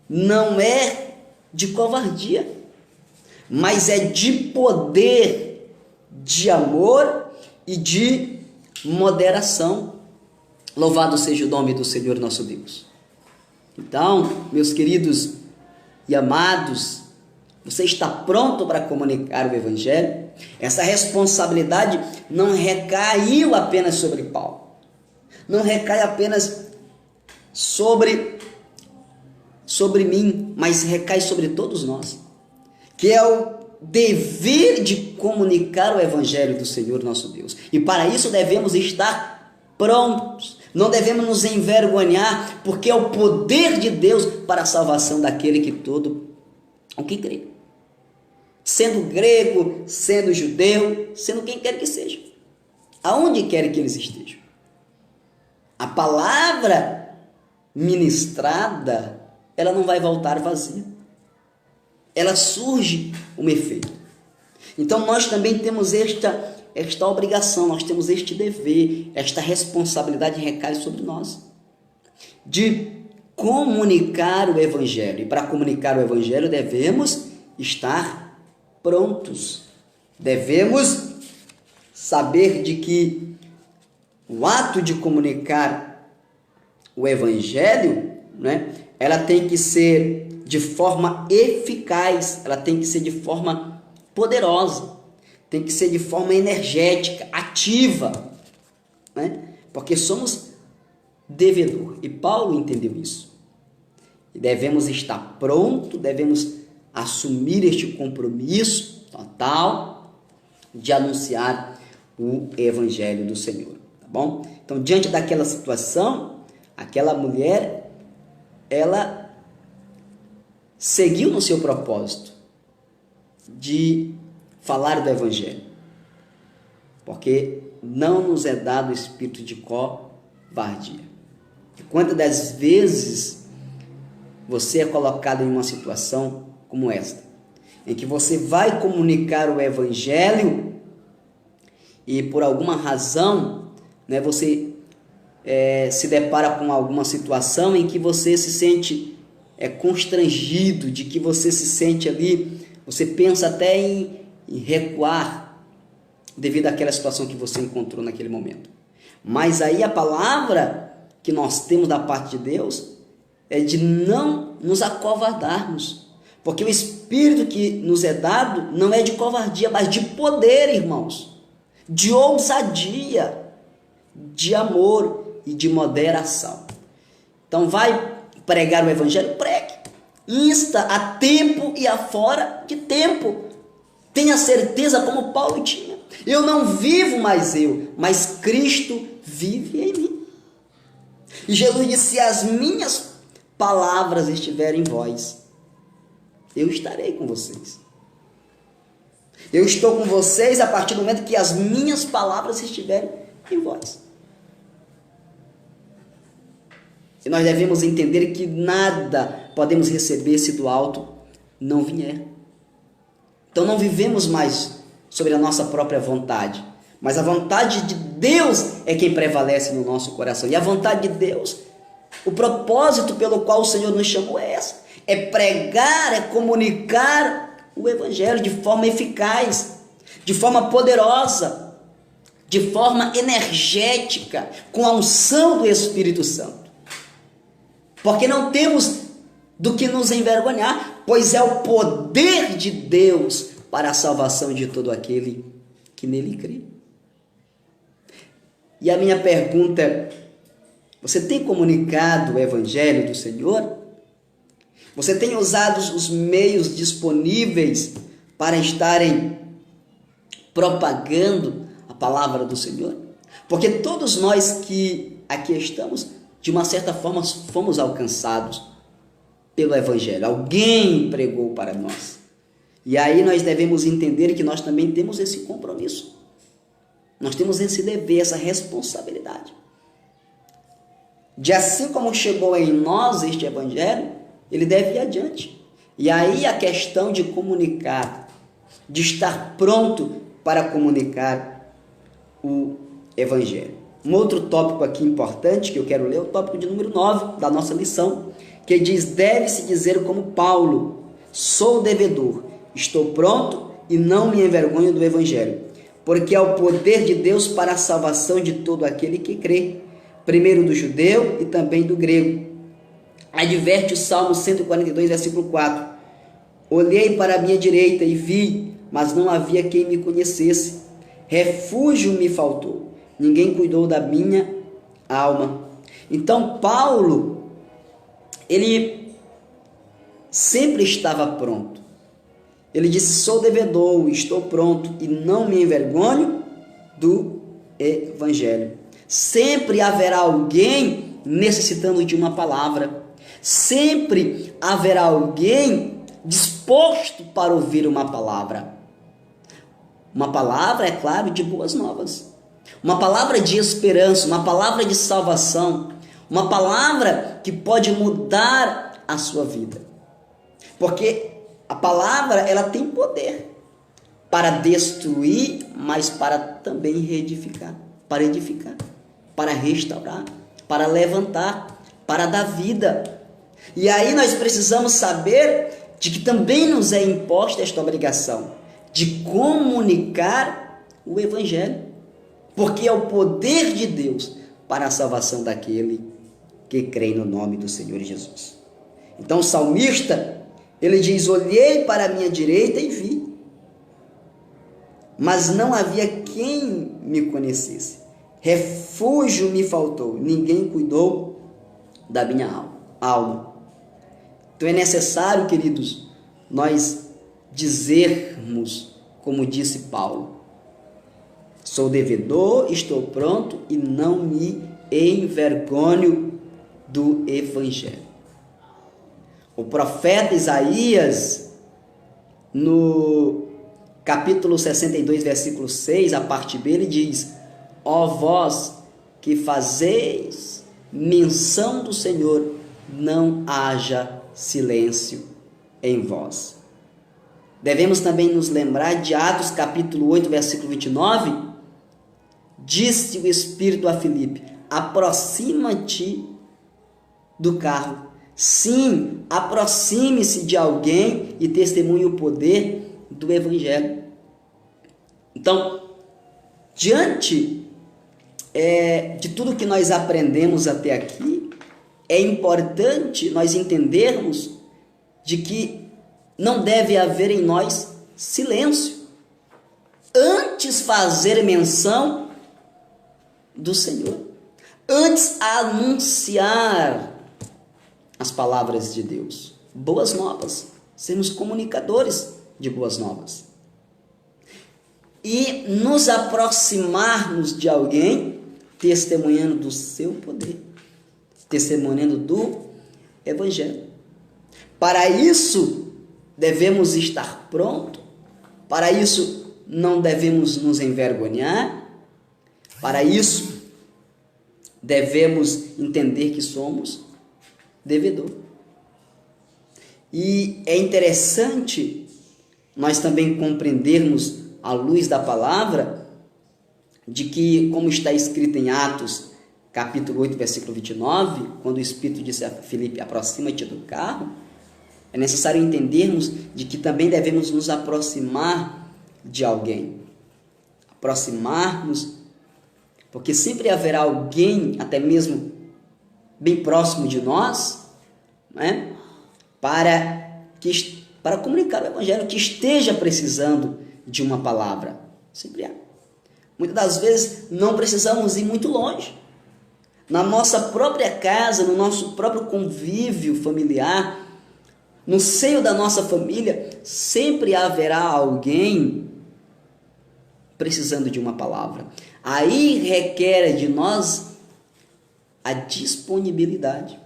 não é de covardia, mas é de poder, de amor e de moderação. Louvado seja o nome do Senhor nosso Deus. Então, meus queridos e amados, você está pronto para comunicar o Evangelho? Essa responsabilidade não recaiu apenas sobre Paulo, não recai apenas sobre mim, mas recai sobre todos nós, que é o dever de comunicar o Evangelho do Senhor nosso Deus. E para isso devemos estar prontos, não devemos nos envergonhar, porque é o poder de Deus para a salvação daquele que todo o que crê. Sendo grego, sendo judeu, sendo quem quer que seja, aonde quer que eles estejam. A palavra ministrada, ela não vai voltar vazia. Ela surge um efeito. Então nós também temos esta obrigação, nós temos este dever, esta responsabilidade recai sobre nós, de comunicar o Evangelho. E para comunicar o Evangelho devemos estar prontos. Devemos saber de que o ato de comunicar o Evangelho, né, ela tem que ser de forma eficaz, ela tem que ser de forma poderosa, tem que ser de forma energética, ativa, né? Porque somos devedor. E Paulo entendeu isso. E devemos estar prontos, devemos assumir este compromisso total de anunciar o Evangelho do Senhor, tá bom? Então, diante daquela situação, aquela mulher, ela seguiu no seu propósito de falar do Evangelho, porque não nos é dado o espírito de covardia. E quantas das vezes você é colocado em uma situação como esta, em que você vai comunicar o Evangelho e por alguma razão, né, você se depara com alguma situação em que você se sente constrangido, de que você se sente ali, você pensa até em recuar devido àquela situação que você encontrou naquele momento. Mas aí a palavra que nós temos da parte de Deus é de não nos acovardarmos, porque o Espírito que nos é dado não é de covardia, mas de poder, irmãos, de ousadia, de amor e de moderação. Então vai pregar o Evangelho, pregue, insta a tempo e a fora de tempo. Tenha certeza, como Paulo tinha, eu não vivo mais eu, mas Cristo vive em mim. E Jesus disse: se as minhas palavras estiverem em vós, eu estarei com vocês. Eu estou com vocês a partir do momento que as minhas palavras estiverem em vós. E nós devemos entender que nada podemos receber se do alto não vier. Então não vivemos mais sobre a nossa própria vontade, mas a vontade de Deus é quem prevalece no nosso coração. E a vontade de Deus, o propósito pelo qual o Senhor nos chamou é essa: é pregar, é comunicar o Evangelho de forma eficaz, de forma poderosa, de forma energética, com a unção do Espírito Santo. Porque não temos do que nos envergonhar, pois é o poder de Deus para a salvação de todo aquele que nele crê. E a minha pergunta é: você tem comunicado o Evangelho do Senhor? Você tem usado os meios disponíveis para estarem propagando a palavra do Senhor? Porque todos nós que aqui estamos, de uma certa forma, fomos alcançados pelo Evangelho. Alguém pregou para nós. E aí nós devemos entender que nós também temos esse compromisso. Nós temos esse dever, essa responsabilidade. De assim como chegou em nós este Evangelho, ele deve ir adiante. E aí a questão de comunicar, de estar pronto para comunicar o Evangelho. Um outro tópico aqui importante que eu quero ler é o tópico de número 9 da nossa lição, que diz: deve-se dizer como Paulo: sou devedor, estou pronto e não me envergonho do Evangelho, porque é o poder de Deus para a salvação de todo aquele que crê, primeiro do judeu e também do grego. Adverte o Salmo 142, versículo 4. Olhei para a minha direita e vi, mas não havia quem me conhecesse. Refúgio me faltou, ninguém cuidou da minha alma. Então Paulo, ele sempre estava pronto. Ele disse: sou devedor, estou pronto e não me envergonho do Evangelho. Sempre haverá alguém necessitando de uma palavra. Sempre haverá alguém disposto para ouvir uma palavra. Uma palavra, é claro, de boas novas. Uma palavra de esperança, uma palavra de salvação. Uma palavra que pode mudar a sua vida. Porque a palavra, ela tem poder para destruir, mas para também reedificar, para edificar, para restaurar, para levantar, para dar vida. E aí nós precisamos saber de que também nos é imposta esta obrigação de comunicar o Evangelho, porque é o poder de Deus para a salvação daquele que crê no nome do Senhor Jesus. Então o salmista, ele diz: olhei para a minha direita e vi, mas não havia quem me conhecesse. Refúgio me faltou, ninguém cuidou da minha alma. Então é necessário, queridos, nós dizermos, como disse Paulo: sou devedor, estou pronto e não me envergonho do Evangelho. O profeta Isaías, no capítulo 62, versículo 6, a parte B, ele diz: ó vós que fazeis menção do Senhor, não haja silêncio em vós. Devemos também nos lembrar de Atos capítulo 8, versículo 29, disse o Espírito a Filipe: aproxima-te do carro. Sim, aproxime-se de alguém e testemunhe o poder do Evangelho. Então, diante de tudo que nós aprendemos até aqui, é importante nós entendermos de que não deve haver em nós silêncio. Antes fazer menção do Senhor. Antes anunciar as palavras de Deus. Boas novas. Sermos comunicadores de boas novas. E nos aproximarmos de alguém testemunhando do seu poder. Testemunhando do Evangelho. Para isso, devemos estar prontos. Para isso, não devemos nos envergonhar. Para isso, devemos entender que somos devedor. E é interessante nós também compreendermos, à luz da palavra, de que, como está escrito em Atos, capítulo 8, versículo 29, quando o Espírito disse a Filipe: aproxima-te do carro, é necessário entendermos de que também devemos nos aproximar de alguém. Aproximarmos, porque sempre haverá alguém, até mesmo bem próximo de nós, né, para comunicar o Evangelho, que esteja precisando de uma palavra. Sempre há. Muitas das vezes não precisamos ir muito longe. Na nossa própria casa, no nosso próprio convívio familiar, no seio da nossa família, sempre haverá alguém precisando de uma palavra. Aí requer de nós a disponibilidade.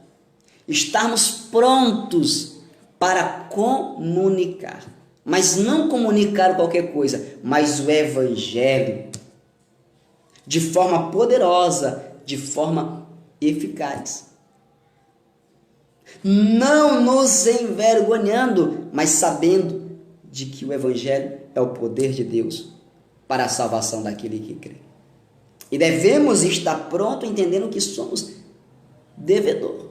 Estarmos prontos para comunicar. Mas não comunicar qualquer coisa, mas o Evangelho de forma poderosa, de forma eficaz. Não nos envergonhando, mas sabendo de que o Evangelho é o poder de Deus para a salvação daquele que crê. E devemos estar prontos entendendo que somos devedor.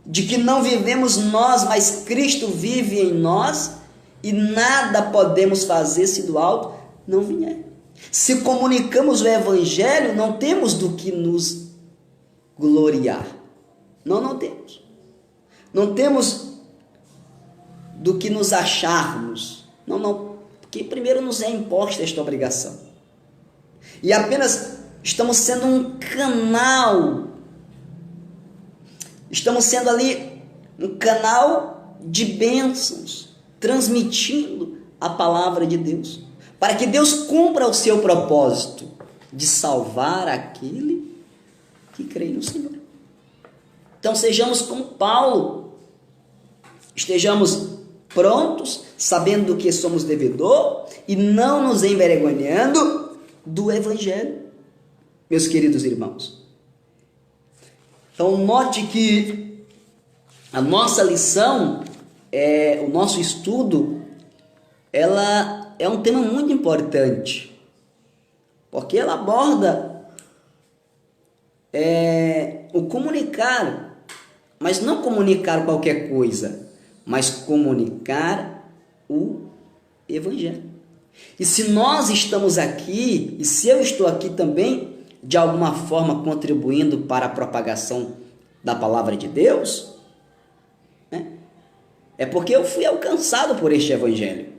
De que não vivemos nós, mas Cristo vive em nós e nada podemos fazer se do alto não vier. Se comunicamos o Evangelho, não temos do que nos gloriar. Não temos. Não temos do que nos acharmos. Não. Porque primeiro nos é imposta esta obrigação. E apenas estamos sendo um canal. Estamos sendo ali um canal de bênçãos, transmitindo a palavra de Deus, para que Deus cumpra o seu propósito de salvar aquele que crê no Senhor. Então sejamos como Paulo, estejamos prontos, sabendo que somos devedor e não nos envergonhando do Evangelho, meus queridos irmãos. Então note que a nossa lição, o nosso estudo, ela é um tema muito importante, porque ela aborda o comunicar, mas não comunicar qualquer coisa, mas comunicar o Evangelho. E se nós estamos aqui, e se eu estou aqui também, de alguma forma contribuindo para a propagação da palavra de Deus, né? É porque eu fui alcançado por este Evangelho.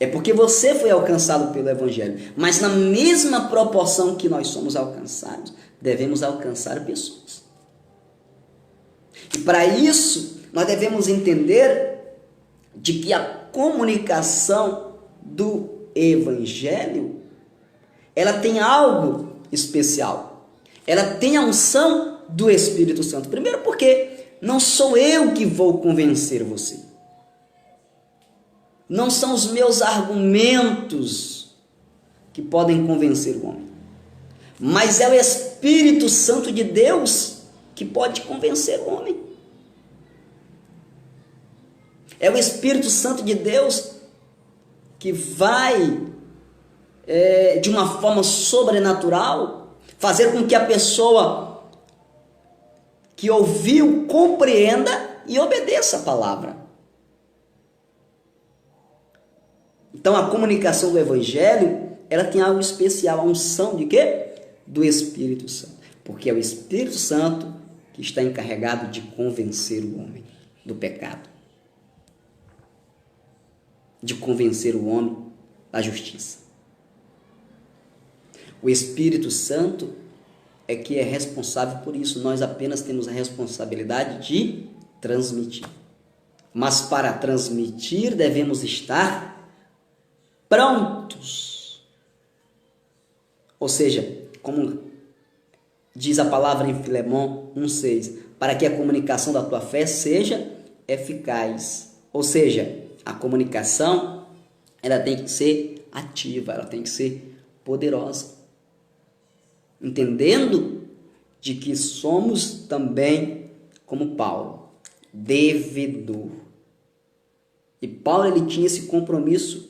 É porque você foi alcançado pelo Evangelho. Mas na mesma proporção que nós somos alcançados, devemos alcançar pessoas. E para isso, nós devemos entender de que a comunicação do Evangelho, ela tem algo especial. Ela tem a unção do Espírito Santo. Primeiro porque não sou eu que vou convencer você. Não são os meus argumentos que podem convencer o homem. Mas é o Espírito Santo de Deus que pode convencer o homem. É o Espírito Santo de Deus que vai, de uma forma sobrenatural, fazer com que a pessoa que ouviu compreenda e obedeça a palavra. Então a comunicação do Evangelho, ela tem algo especial, a unção de quê? Do Espírito Santo. Porque é o Espírito Santo que está encarregado de convencer o homem do pecado. De convencer o homem da justiça. O Espírito Santo é que é responsável por isso. Nós apenas temos a responsabilidade de transmitir. Mas para transmitir devemos estar prontos. Ou seja, como diz a palavra em Filemão 1,6, para que a comunicação da tua fé seja eficaz. Ou seja, a comunicação, ela tem que ser ativa, ela tem que ser poderosa. Entendendo de que somos também, como Paulo, devedor. E Paulo, ele tinha esse compromisso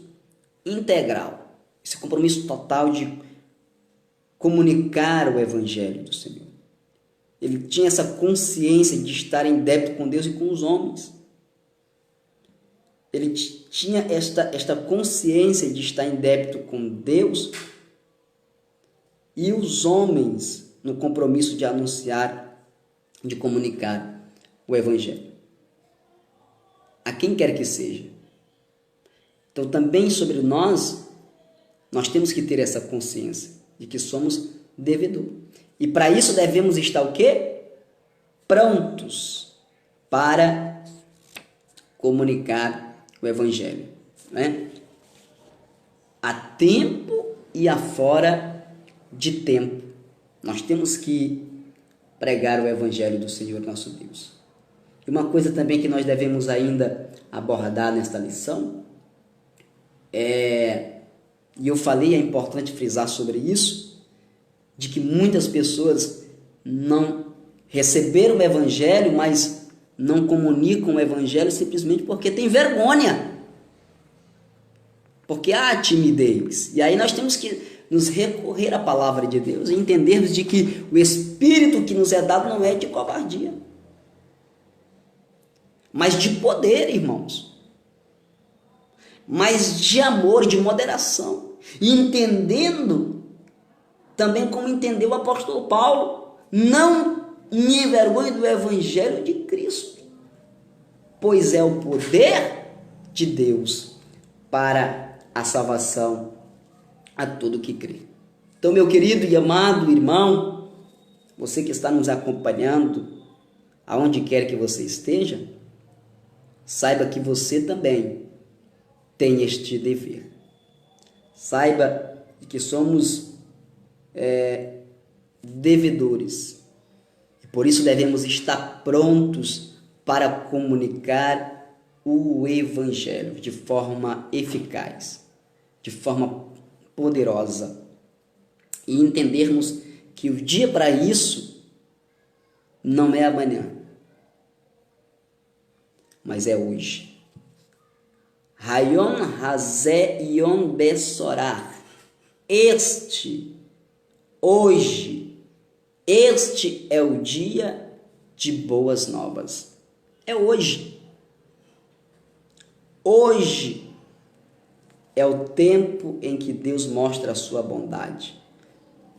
integral, esse compromisso total de comunicar o Evangelho do Senhor. Ele tinha essa consciência de estar em débito com Deus e com os homens. Ele tinha esta consciência de estar em débito com Deus e os homens no compromisso de anunciar, de comunicar o Evangelho a quem quer que seja. Então também sobre nós temos que ter essa consciência de que somos devedor. E para isso devemos estar o quê? Prontos para comunicar o Evangelho, né? A tempo e a fora de tempo. Nós temos que pregar o Evangelho do Senhor nosso Deus. E uma coisa também que nós devemos ainda abordar nesta lição e eu falei, é importante frisar sobre isso, de que muitas pessoas não receberam o Evangelho, mas não comunicam o Evangelho simplesmente porque tem vergonha, porque há timidez. E aí nós temos que nos recorrer à palavra de Deus e entendermos de que o Espírito que nos é dado não é de covardia, mas de poder, irmãos, mas de amor, de moderação, e entendendo também como entendeu o apóstolo Paulo: não me envergonhe do Evangelho de Cristo, pois é o poder de Deus para a salvação a todo que crê. Então, meu querido e amado irmão, você que está nos acompanhando, aonde quer que você esteja, saiba que você também tem este dever. Saiba que somos devedores. E por isso devemos estar prontos para comunicar o Evangelho de forma eficaz, de forma poderosa. E entendermos que o dia para isso não é amanhã, mas é hoje. Rayon Hazé Yom Bessorah. Hoje, este é o dia de boas novas. É hoje. Hoje é o tempo em que Deus mostra a sua bondade.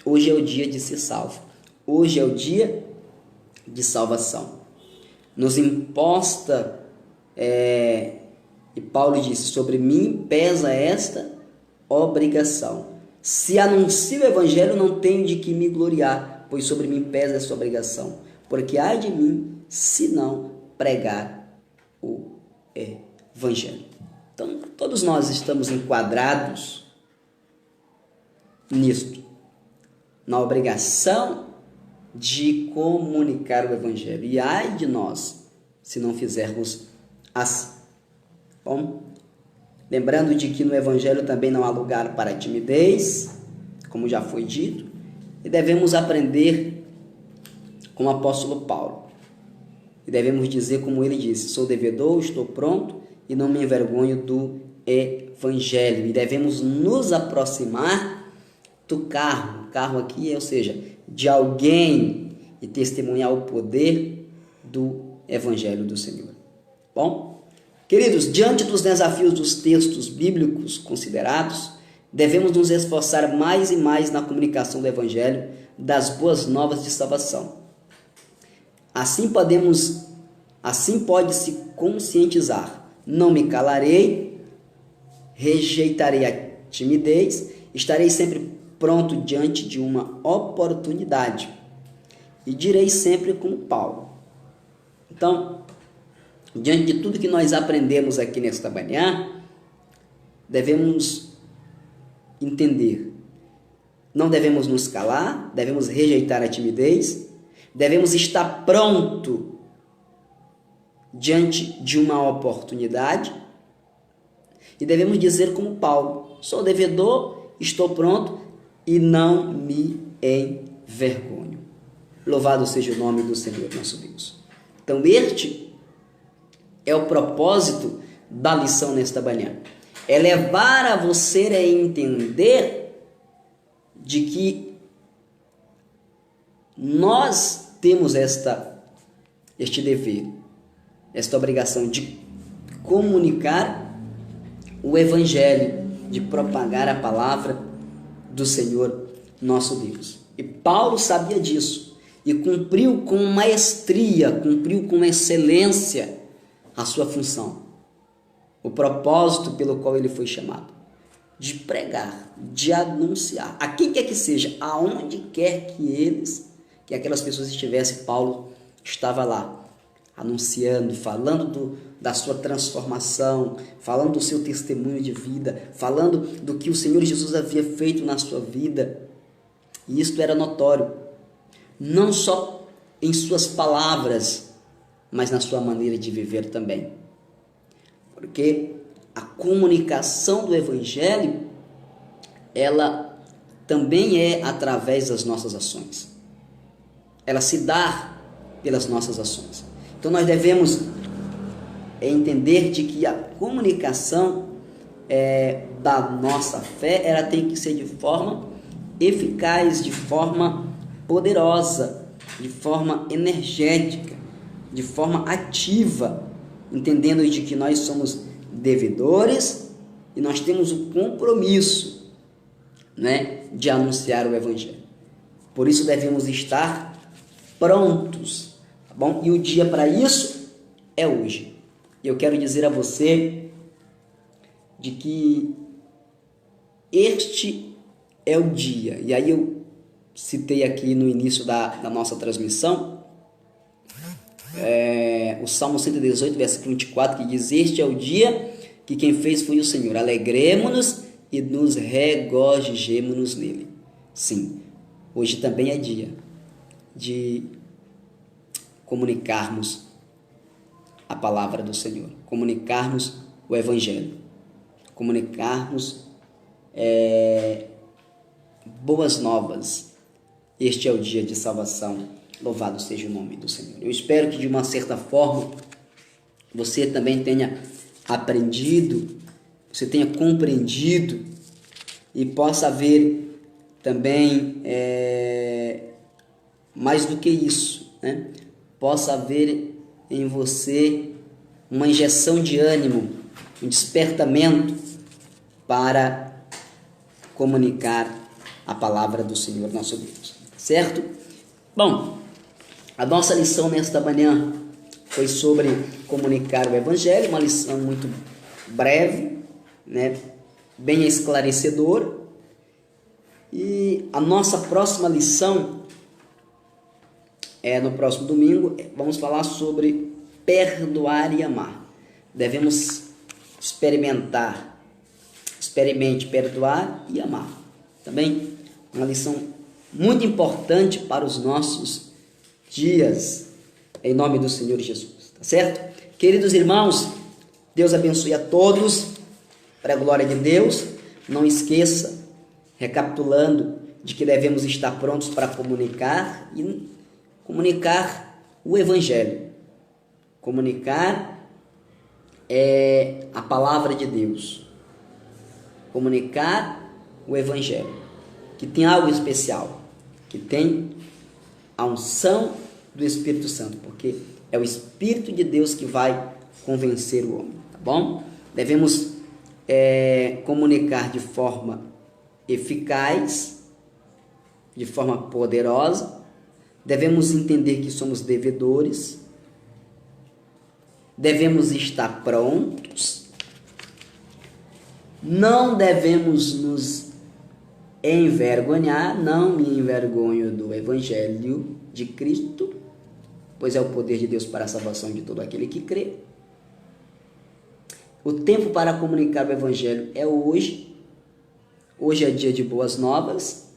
Hoje é o dia de ser salvo. Hoje é o dia de salvação. Nos imposta, e Paulo disse: sobre mim pesa esta obrigação. Se anuncio o Evangelho, não tenho de que me gloriar, pois sobre mim pesa essa obrigação. Porque ai de mim, se não pregar o Evangelho. Então, todos nós estamos enquadrados nisto, na obrigação de comunicar o Evangelho. E ai de nós, se não fizermos assim. Bom, lembrando de que no Evangelho também não há lugar para timidez, como já foi dito, e devemos aprender com o apóstolo Paulo. E devemos dizer como ele disse: sou devedor, estou pronto e não me envergonho do Evangelho. E devemos nos aproximar do carro aqui, ou seja, de alguém, e testemunhar o poder do Evangelho do Senhor. Bom, queridos, diante dos desafios dos textos bíblicos considerados, devemos nos esforçar mais e mais na comunicação do Evangelho, das boas novas de salvação. Assim pode-se conscientizar: não me calarei, rejeitarei a timidez, estarei sempre pronto diante de uma oportunidade e direi sempre como Paulo. Então, diante de tudo que nós aprendemos aqui nesta manhã, devemos entender: não devemos nos calar, devemos rejeitar a timidez, devemos estar pronto diante de uma oportunidade e devemos dizer como Paulo: sou devedor, estou pronto e não me envergonho. Louvado seja o nome do Senhor nosso Deus. Então, este é o propósito da lição nesta manhã. É levar a você a entender de que nós temos este dever, esta obrigação de comunicar o Evangelho, de propagar a palavra do Senhor nosso Deus. E Paulo sabia disso e cumpriu com maestria, cumpriu com excelência a sua função. o propósito pelo qual ele foi chamado: de pregar, de anunciar, a quem quer que seja, aonde quer que aquelas pessoas estivessem. Paulo estava lá, anunciando, falando da sua transformação, falando do seu testemunho de vida, falando do que o Senhor Jesus havia feito na sua vida. E isto era notório, não só em suas palavras, mas na sua maneira de viver também. Porque a comunicação do Evangelho, ela também é através das nossas ações. Ela se dá pelas nossas ações. Então nós devemos entender de que a comunicação da nossa fé, ela tem que ser de forma eficaz, de forma poderosa, de forma energética, de forma ativa, entendendo de que nós somos devedores e nós temos o compromisso, de anunciar o Evangelho. Por isso devemos estar prontos, tá bom? E o dia para isso é hoje. Eu quero dizer a você de que este é o dia. E aí eu citei aqui no início da nossa transmissão, o Salmo 118, versículo 24, que diz: este é o dia que quem fez foi o Senhor. Alegremo-nos e nos regozijemo-nos nele. Sim, hoje também é dia de comunicarmos a palavra do Senhor, comunicarmos o Evangelho, comunicarmos boas novas. Este é o dia de salvação. Louvado seja o nome do Senhor. Eu espero que de uma certa forma você também tenha aprendido, você tenha compreendido e possa ver também mais do que isso, possa haver em você uma injeção de ânimo, um despertamento para comunicar a palavra do Senhor nosso Deus, certo? Bom, a nossa lição nesta manhã foi sobre comunicar o Evangelho, uma lição muito breve, bem esclarecedora. E a nossa próxima lição no próximo domingo, vamos falar sobre perdoar e amar. Devemos experimente perdoar e amar. Também uma lição muito importante para os nossos dias, em nome do Senhor Jesus, tá certo? Queridos irmãos, Deus abençoe a todos, para a glória de Deus. Não esqueça, recapitulando, de que devemos estar prontos para comunicar o Evangelho. Comunicar a palavra de Deus. Comunicar o Evangelho, que tem algo especial, que tem a unção do Espírito Santo, porque é o Espírito de Deus que vai convencer o homem, tá bom? Devemos comunicar de forma eficaz, de forma poderosa. Devemos entender que somos devedores, devemos estar prontos, não devemos nos envergonhar. Não me envergonho do Evangelho de Cristo, pois é o poder de Deus para a salvação de todo aquele que crê. O tempo para comunicar o Evangelho é hoje. Hoje é dia de boas novas,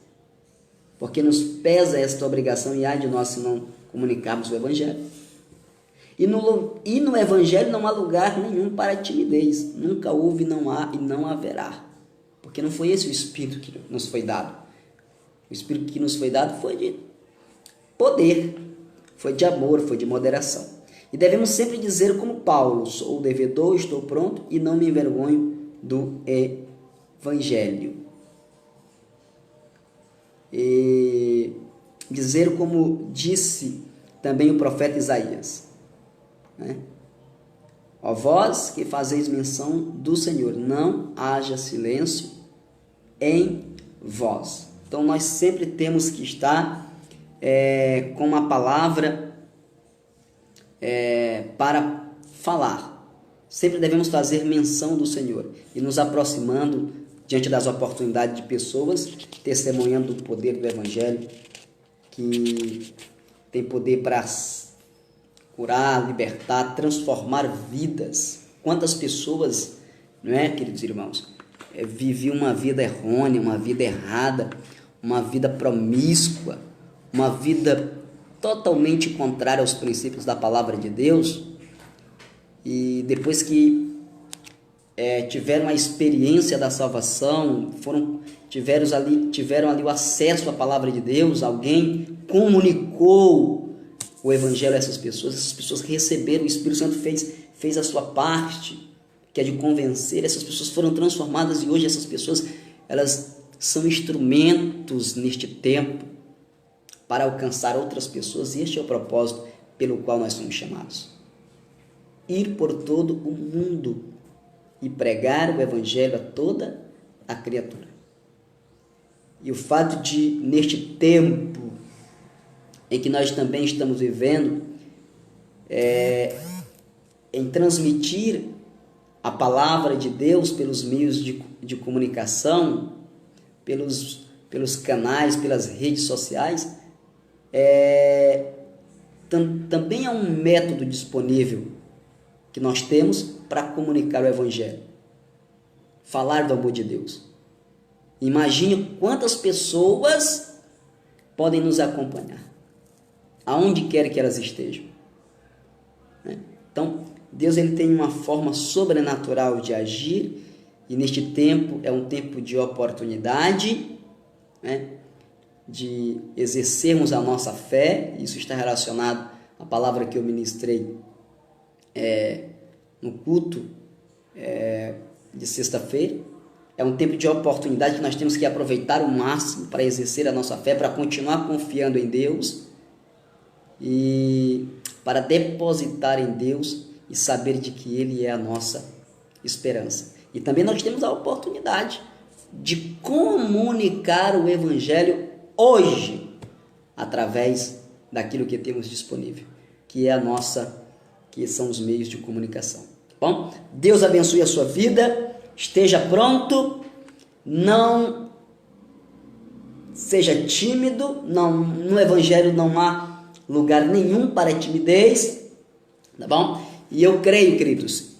porque nos pesa esta obrigação e há de nós se não comunicarmos o Evangelho. E no Evangelho não há lugar nenhum para timidez. Nunca houve, não há e não haverá. Porque não foi esse o Espírito que nos foi dado. O Espírito que nos foi dado foi de poder, foi de amor, foi de moderação. E devemos sempre dizer como Paulo: sou devedor, estou pronto e não me envergonho do Evangelho. E dizer como disse também o profeta Isaías: ó vós que fazeis menção do Senhor, não haja silêncio em vós. Então nós sempre temos que estar com uma palavra para falar, Sempre devemos fazer menção do Senhor e nos aproximando diante das oportunidades de pessoas, testemunhando do poder do Evangelho, que tem poder para curar, libertar, transformar vidas. Quantas pessoas, não é, queridos irmãos, viviam uma vida errônea, uma vida errada, uma vida promíscua, uma vida totalmente contrária aos princípios da palavra de Deus, e depois que tiveram a experiência da salvação, tiveram ali o acesso à palavra de Deus, alguém comunicou o Evangelho a essas pessoas receberam, o Espírito Santo fez a sua parte, que é de convencer, essas pessoas foram transformadas e hoje essas pessoas, elas são instrumentos neste tempo para alcançar outras pessoas, e este é o propósito pelo qual nós somos chamados. Ir por todo o mundo e pregar o Evangelho a toda a criatura. E o fato de, neste tempo em que nós também estamos vivendo, em transmitir a palavra de Deus pelos meios de comunicação, pelos canais, pelas redes sociais, também é um método disponível que nós temos para comunicar o Evangelho, falar do amor de Deus. Imagine quantas pessoas podem nos acompanhar, aonde quer que elas estejam. Então, Deus ele tem uma forma sobrenatural de agir, e neste tempo é um tempo de oportunidade, de exercermos a nossa fé. Isso está relacionado à palavra que eu ministrei no culto de sexta-feira. É um tempo de oportunidade que nós temos que aproveitar o máximo para exercer a nossa fé, para continuar confiando em Deus e para depositar em Deus e saber de que Ele é a nossa esperança. E também nós temos a oportunidade de comunicar o Evangelho hoje, através daquilo que temos disponível, que são os meios de comunicação. Bom, Deus abençoe a sua vida, esteja pronto, não seja tímido, no Evangelho não há lugar nenhum para timidez, tá bom? E eu creio, queridos,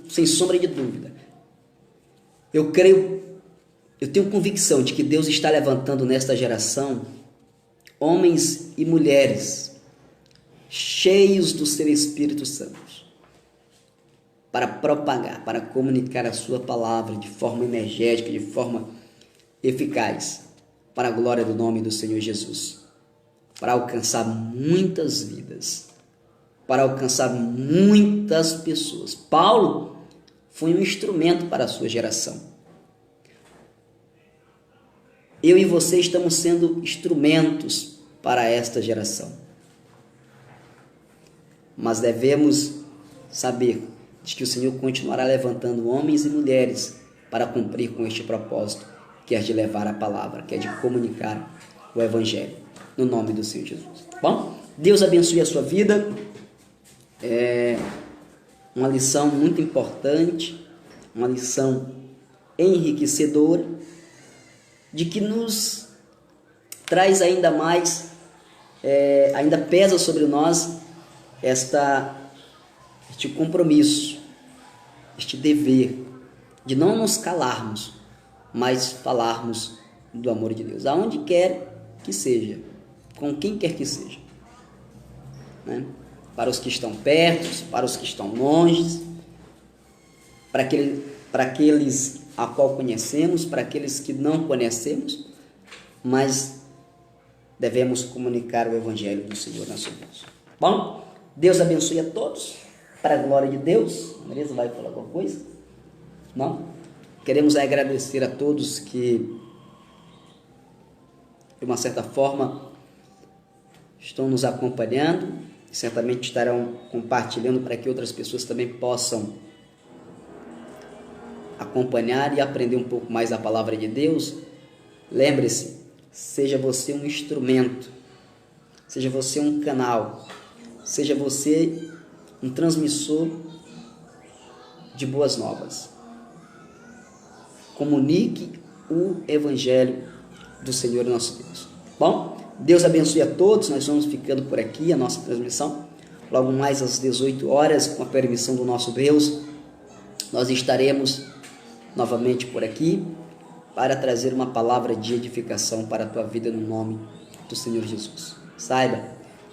sem sombra de dúvida, eu tenho convicção de que Deus está levantando nesta geração homens e mulheres cheios do seu Espírito Santo para propagar, para comunicar a sua palavra de forma energética, de forma eficaz, para a glória do nome do Senhor Jesus, para alcançar muitas vidas, para alcançar muitas pessoas. Paulo foi um instrumento para a sua geração. Eu e você estamos sendo instrumentos para esta geração. Mas devemos saber de que o Senhor continuará levantando homens e mulheres para cumprir com este propósito, que é de levar a palavra, que é de comunicar o Evangelho, no nome do Senhor Jesus. Bom, Deus abençoe a sua vida. É uma lição muito importante, uma lição enriquecedora, de que nos traz ainda mais, ainda pesa sobre nós este compromisso, este dever de não nos calarmos, mas falarmos do amor de Deus, aonde quer que seja, com quem quer que seja, para os que estão perto, para os que estão longe, para aqueles a qual conhecemos, para aqueles que não conhecemos, mas devemos comunicar o Evangelho do Senhor nas suas mãos. Bom, Deus abençoe a todos, para a glória de Deus. A Marisa vai falar alguma coisa? Não? Queremos agradecer a todos que, de uma certa forma, estão nos acompanhando, e certamente estarão compartilhando para que outras pessoas também possam acompanhar e aprender um pouco mais a palavra de Deus. Lembre-se, seja você um instrumento, seja você um canal, seja você um transmissor de boas novas. Comunique o Evangelho do Senhor nosso Deus. Bom, Deus abençoe a todos. Nós vamos ficando por aqui a nossa transmissão. Logo mais às 18 horas, com a permissão do nosso Deus, nós estaremos novamente por aqui para trazer uma palavra de edificação para a tua vida no nome do Senhor Jesus. Saiba,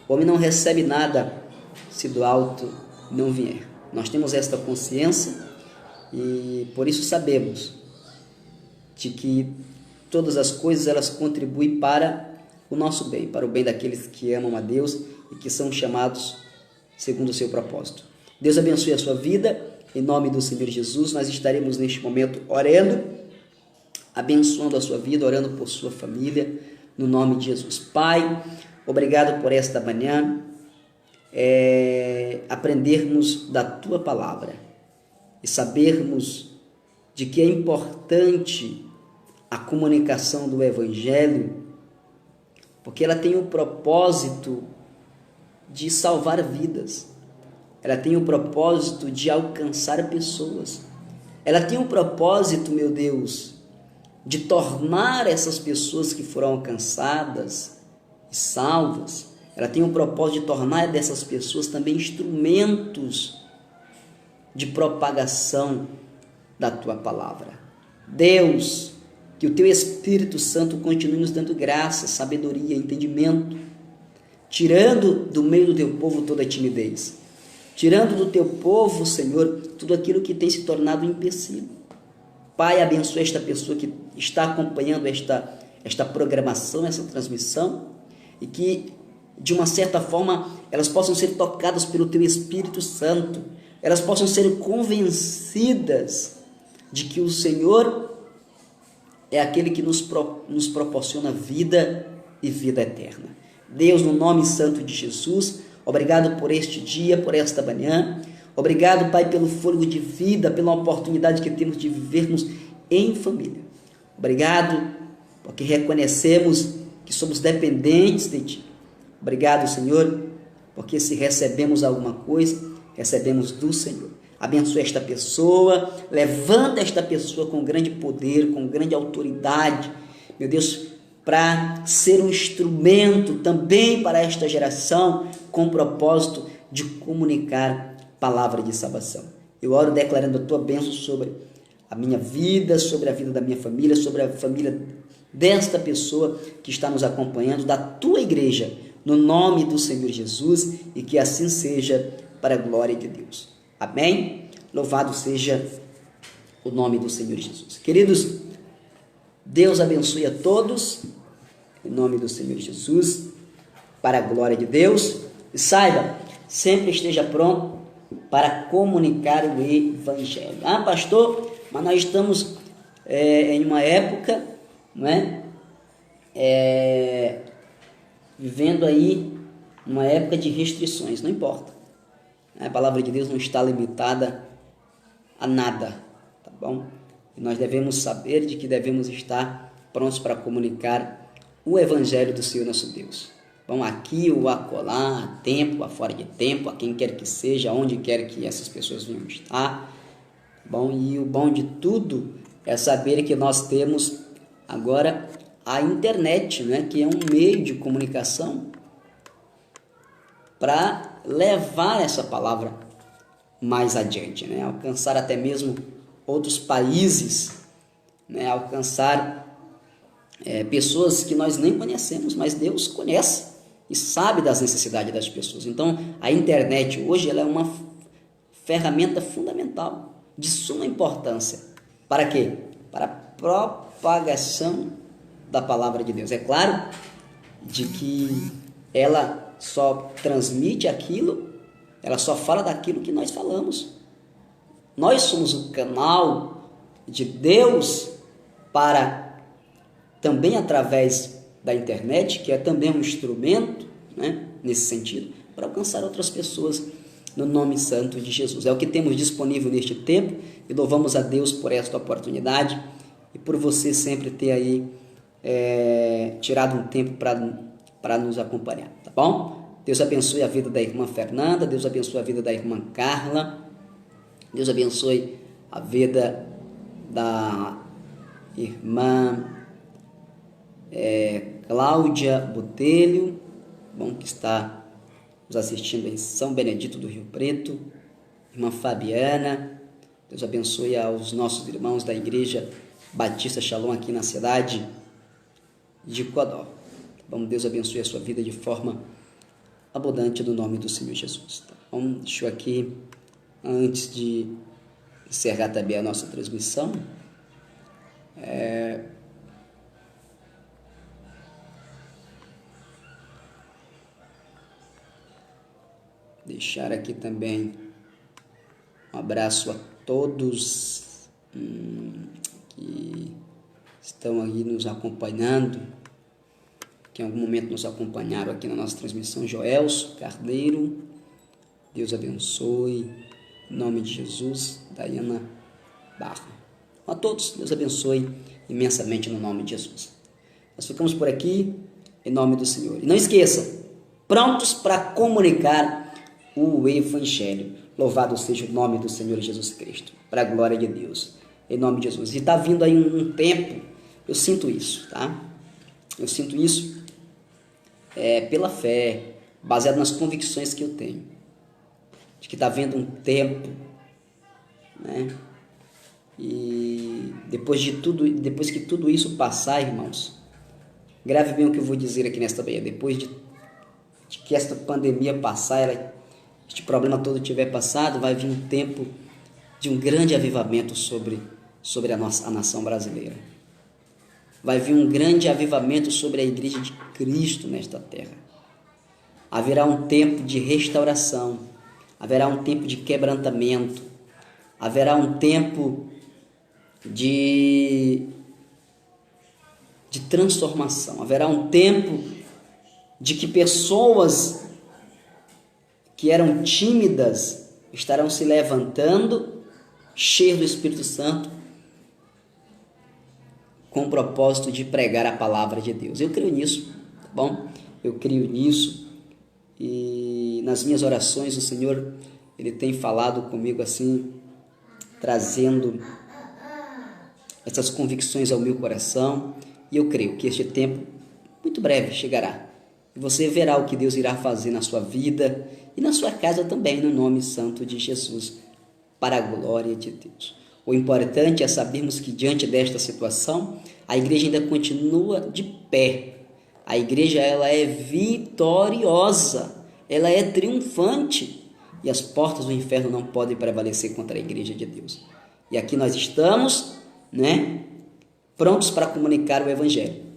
o homem não recebe nada se do alto não vier. Nós temos esta consciência e por isso sabemos de que todas as coisas elas contribuem para o nosso bem, para o bem daqueles que amam a Deus e que são chamados segundo o seu propósito. Deus abençoe a sua vida. Em nome do Senhor Jesus, nós estaremos neste momento orando, abençoando a sua vida, orando por sua família, no nome de Jesus. Pai, obrigado por esta manhã, aprendermos da tua palavra e sabermos de que é importante a comunicação do Evangelho, porque ela tem o propósito de salvar vidas. Ela tem o propósito de alcançar pessoas. Ela tem o propósito, meu Deus, de tornar essas pessoas que foram alcançadas e salvas, ela tem o propósito de tornar dessas pessoas também instrumentos de propagação da tua palavra. Deus, que o teu Espírito Santo continue nos dando graça, sabedoria, entendimento, tirando do meio do teu povo toda a timidez. Tirando do teu povo, Senhor, tudo aquilo que tem se tornado um empecilho. Pai, abençoe esta pessoa que está acompanhando esta programação, essa transmissão, e que, de uma certa forma, elas possam ser tocadas pelo teu Espírito Santo, elas possam ser convencidas de que o Senhor é aquele que nos proporciona vida e vida eterna. Deus, no nome santo de Jesus, obrigado por este dia, por esta manhã. Obrigado, Pai, pelo fôlego de vida, pela oportunidade que temos de vivermos em família. Obrigado, porque reconhecemos que somos dependentes de Ti. Obrigado, Senhor, porque se recebemos alguma coisa, recebemos do Senhor. Abençoa esta pessoa, levanta esta pessoa com grande poder, com grande autoridade, meu Deus, para ser um instrumento também para esta geração, com o propósito de comunicar palavra de salvação. Eu oro declarando a tua bênção sobre a minha vida, sobre a vida da minha família, sobre a família desta pessoa que está nos acompanhando, da tua igreja, no nome do Senhor Jesus, e que assim seja para a glória de Deus. Amém? Louvado seja o nome do Senhor Jesus. Queridos, Deus abençoe a todos, em nome do Senhor Jesus, para a glória de Deus. E saiba, sempre esteja pronto para comunicar o Evangelho. Ah, pastor, mas nós estamos em uma época, não é? Vivendo aí uma época de restrições. Não importa. A palavra de Deus não está limitada a nada, tá bom? E nós devemos saber de que devemos estar prontos para comunicar o Evangelho do Senhor nosso Deus. Bom, aqui ou acolá, a tempo, a fora de tempo, a quem quer que seja, onde quer que essas pessoas venham estar. Bom, e o bom de tudo é saber que nós temos agora a internet, né, que é um meio de comunicação para levar essa palavra mais adiante, né, alcançar até mesmo outros países, né, alcançar pessoas que nós nem conhecemos, mas Deus conhece e sabe das necessidades das pessoas. Então, a internet hoje ela é uma ferramenta fundamental, de suma importância. Para quê? Para a propagação da palavra de Deus. É claro de que ela só transmite aquilo, ela só fala daquilo que nós falamos. Nós somos o canal de Deus para, também através da internet, que é também um instrumento, né, nesse sentido, para alcançar outras pessoas no nome santo de Jesus. É o que temos disponível neste tempo e louvamos a Deus por esta oportunidade e por você sempre ter aí tirado um tempo para nos acompanhar, tá bom? Deus abençoe a vida da irmã Fernanda, Deus abençoe a vida da irmã Carla, Deus abençoe a vida da irmã Cláudia Botelho, bom, que está nos assistindo em São Benedito do Rio Preto. Irmã Fabiana, Deus abençoe aos nossos irmãos da Igreja Batista Shalom aqui na cidade de Codó. Bom, Deus abençoe a sua vida de forma abundante no nome do Senhor Jesus. Tá bom? Deixa eu aqui, antes de encerrar também a nossa transmissão, deixar aqui também um abraço a todos que estão aí nos acompanhando, que em algum momento nos acompanharam aqui na nossa transmissão. Joelso Carneiro, Deus abençoe, em nome de Jesus. Daiana Barra, a todos, Deus abençoe imensamente no nome de Jesus. Nós ficamos por aqui em nome do Senhor. E não esqueça, prontos para comunicar o Evangelho. Louvado seja o nome do Senhor Jesus Cristo, para a glória de Deus, em nome de Jesus. E está vindo aí um tempo, eu sinto isso, tá? Eu sinto isso pela fé, baseado nas convicções que eu tenho, de que está vindo um tempo, né? E depois que tudo isso passar, irmãos, grave bem o que eu vou dizer aqui nesta manhã. Depois de que esta pandemia passar, este problema todo tiver passado, vai vir um tempo de um grande avivamento sobre a nação brasileira. Vai vir um grande avivamento sobre a Igreja de Cristo nesta terra. Haverá um tempo de restauração, haverá um tempo de quebrantamento, haverá um tempo de transformação, haverá um tempo de que pessoas que eram tímidas estarão se levantando, cheios do Espírito Santo, com o propósito de pregar a palavra de Deus. Eu creio nisso, tá bom? Eu creio nisso, e nas minhas orações o Senhor, Ele tem falado comigo assim, trazendo essas convicções ao meu coração, e eu creio que este tempo muito breve chegará. E você verá o que Deus irá fazer na sua vida e na sua casa também, no nome santo de Jesus, para a glória de Deus. O importante é sabermos que diante desta situação, a igreja ainda continua de pé. A igreja, ela é vitoriosa, ela é triunfante, e as portas do inferno não podem prevalecer contra a igreja de Deus. E aqui nós estamos, né, prontos para comunicar o Evangelho.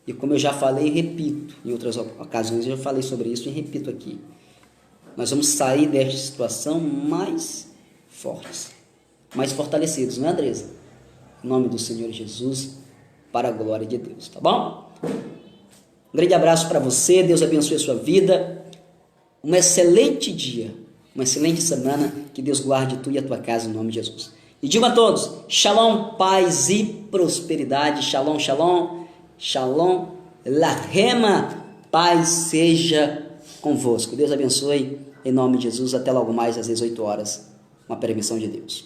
E como eu já falei e repito, em outras ocasiões eu já falei sobre isso e repito aqui, nós vamos sair desta situação mais fortes, mais fortalecidos, não é, Andresa? Em nome do Senhor Jesus, para a glória de Deus, tá bom? Um grande abraço para você, Deus abençoe a sua vida, um excelente dia, uma excelente semana, que Deus guarde tu e a tua casa em nome de Jesus. E digo a todos, shalom, paz e prosperidade, shalom, shalom, shalom, lahema, paz seja convosco. Deus abençoe, em nome de Jesus, até logo mais às 18 horas, com a permissão de Deus.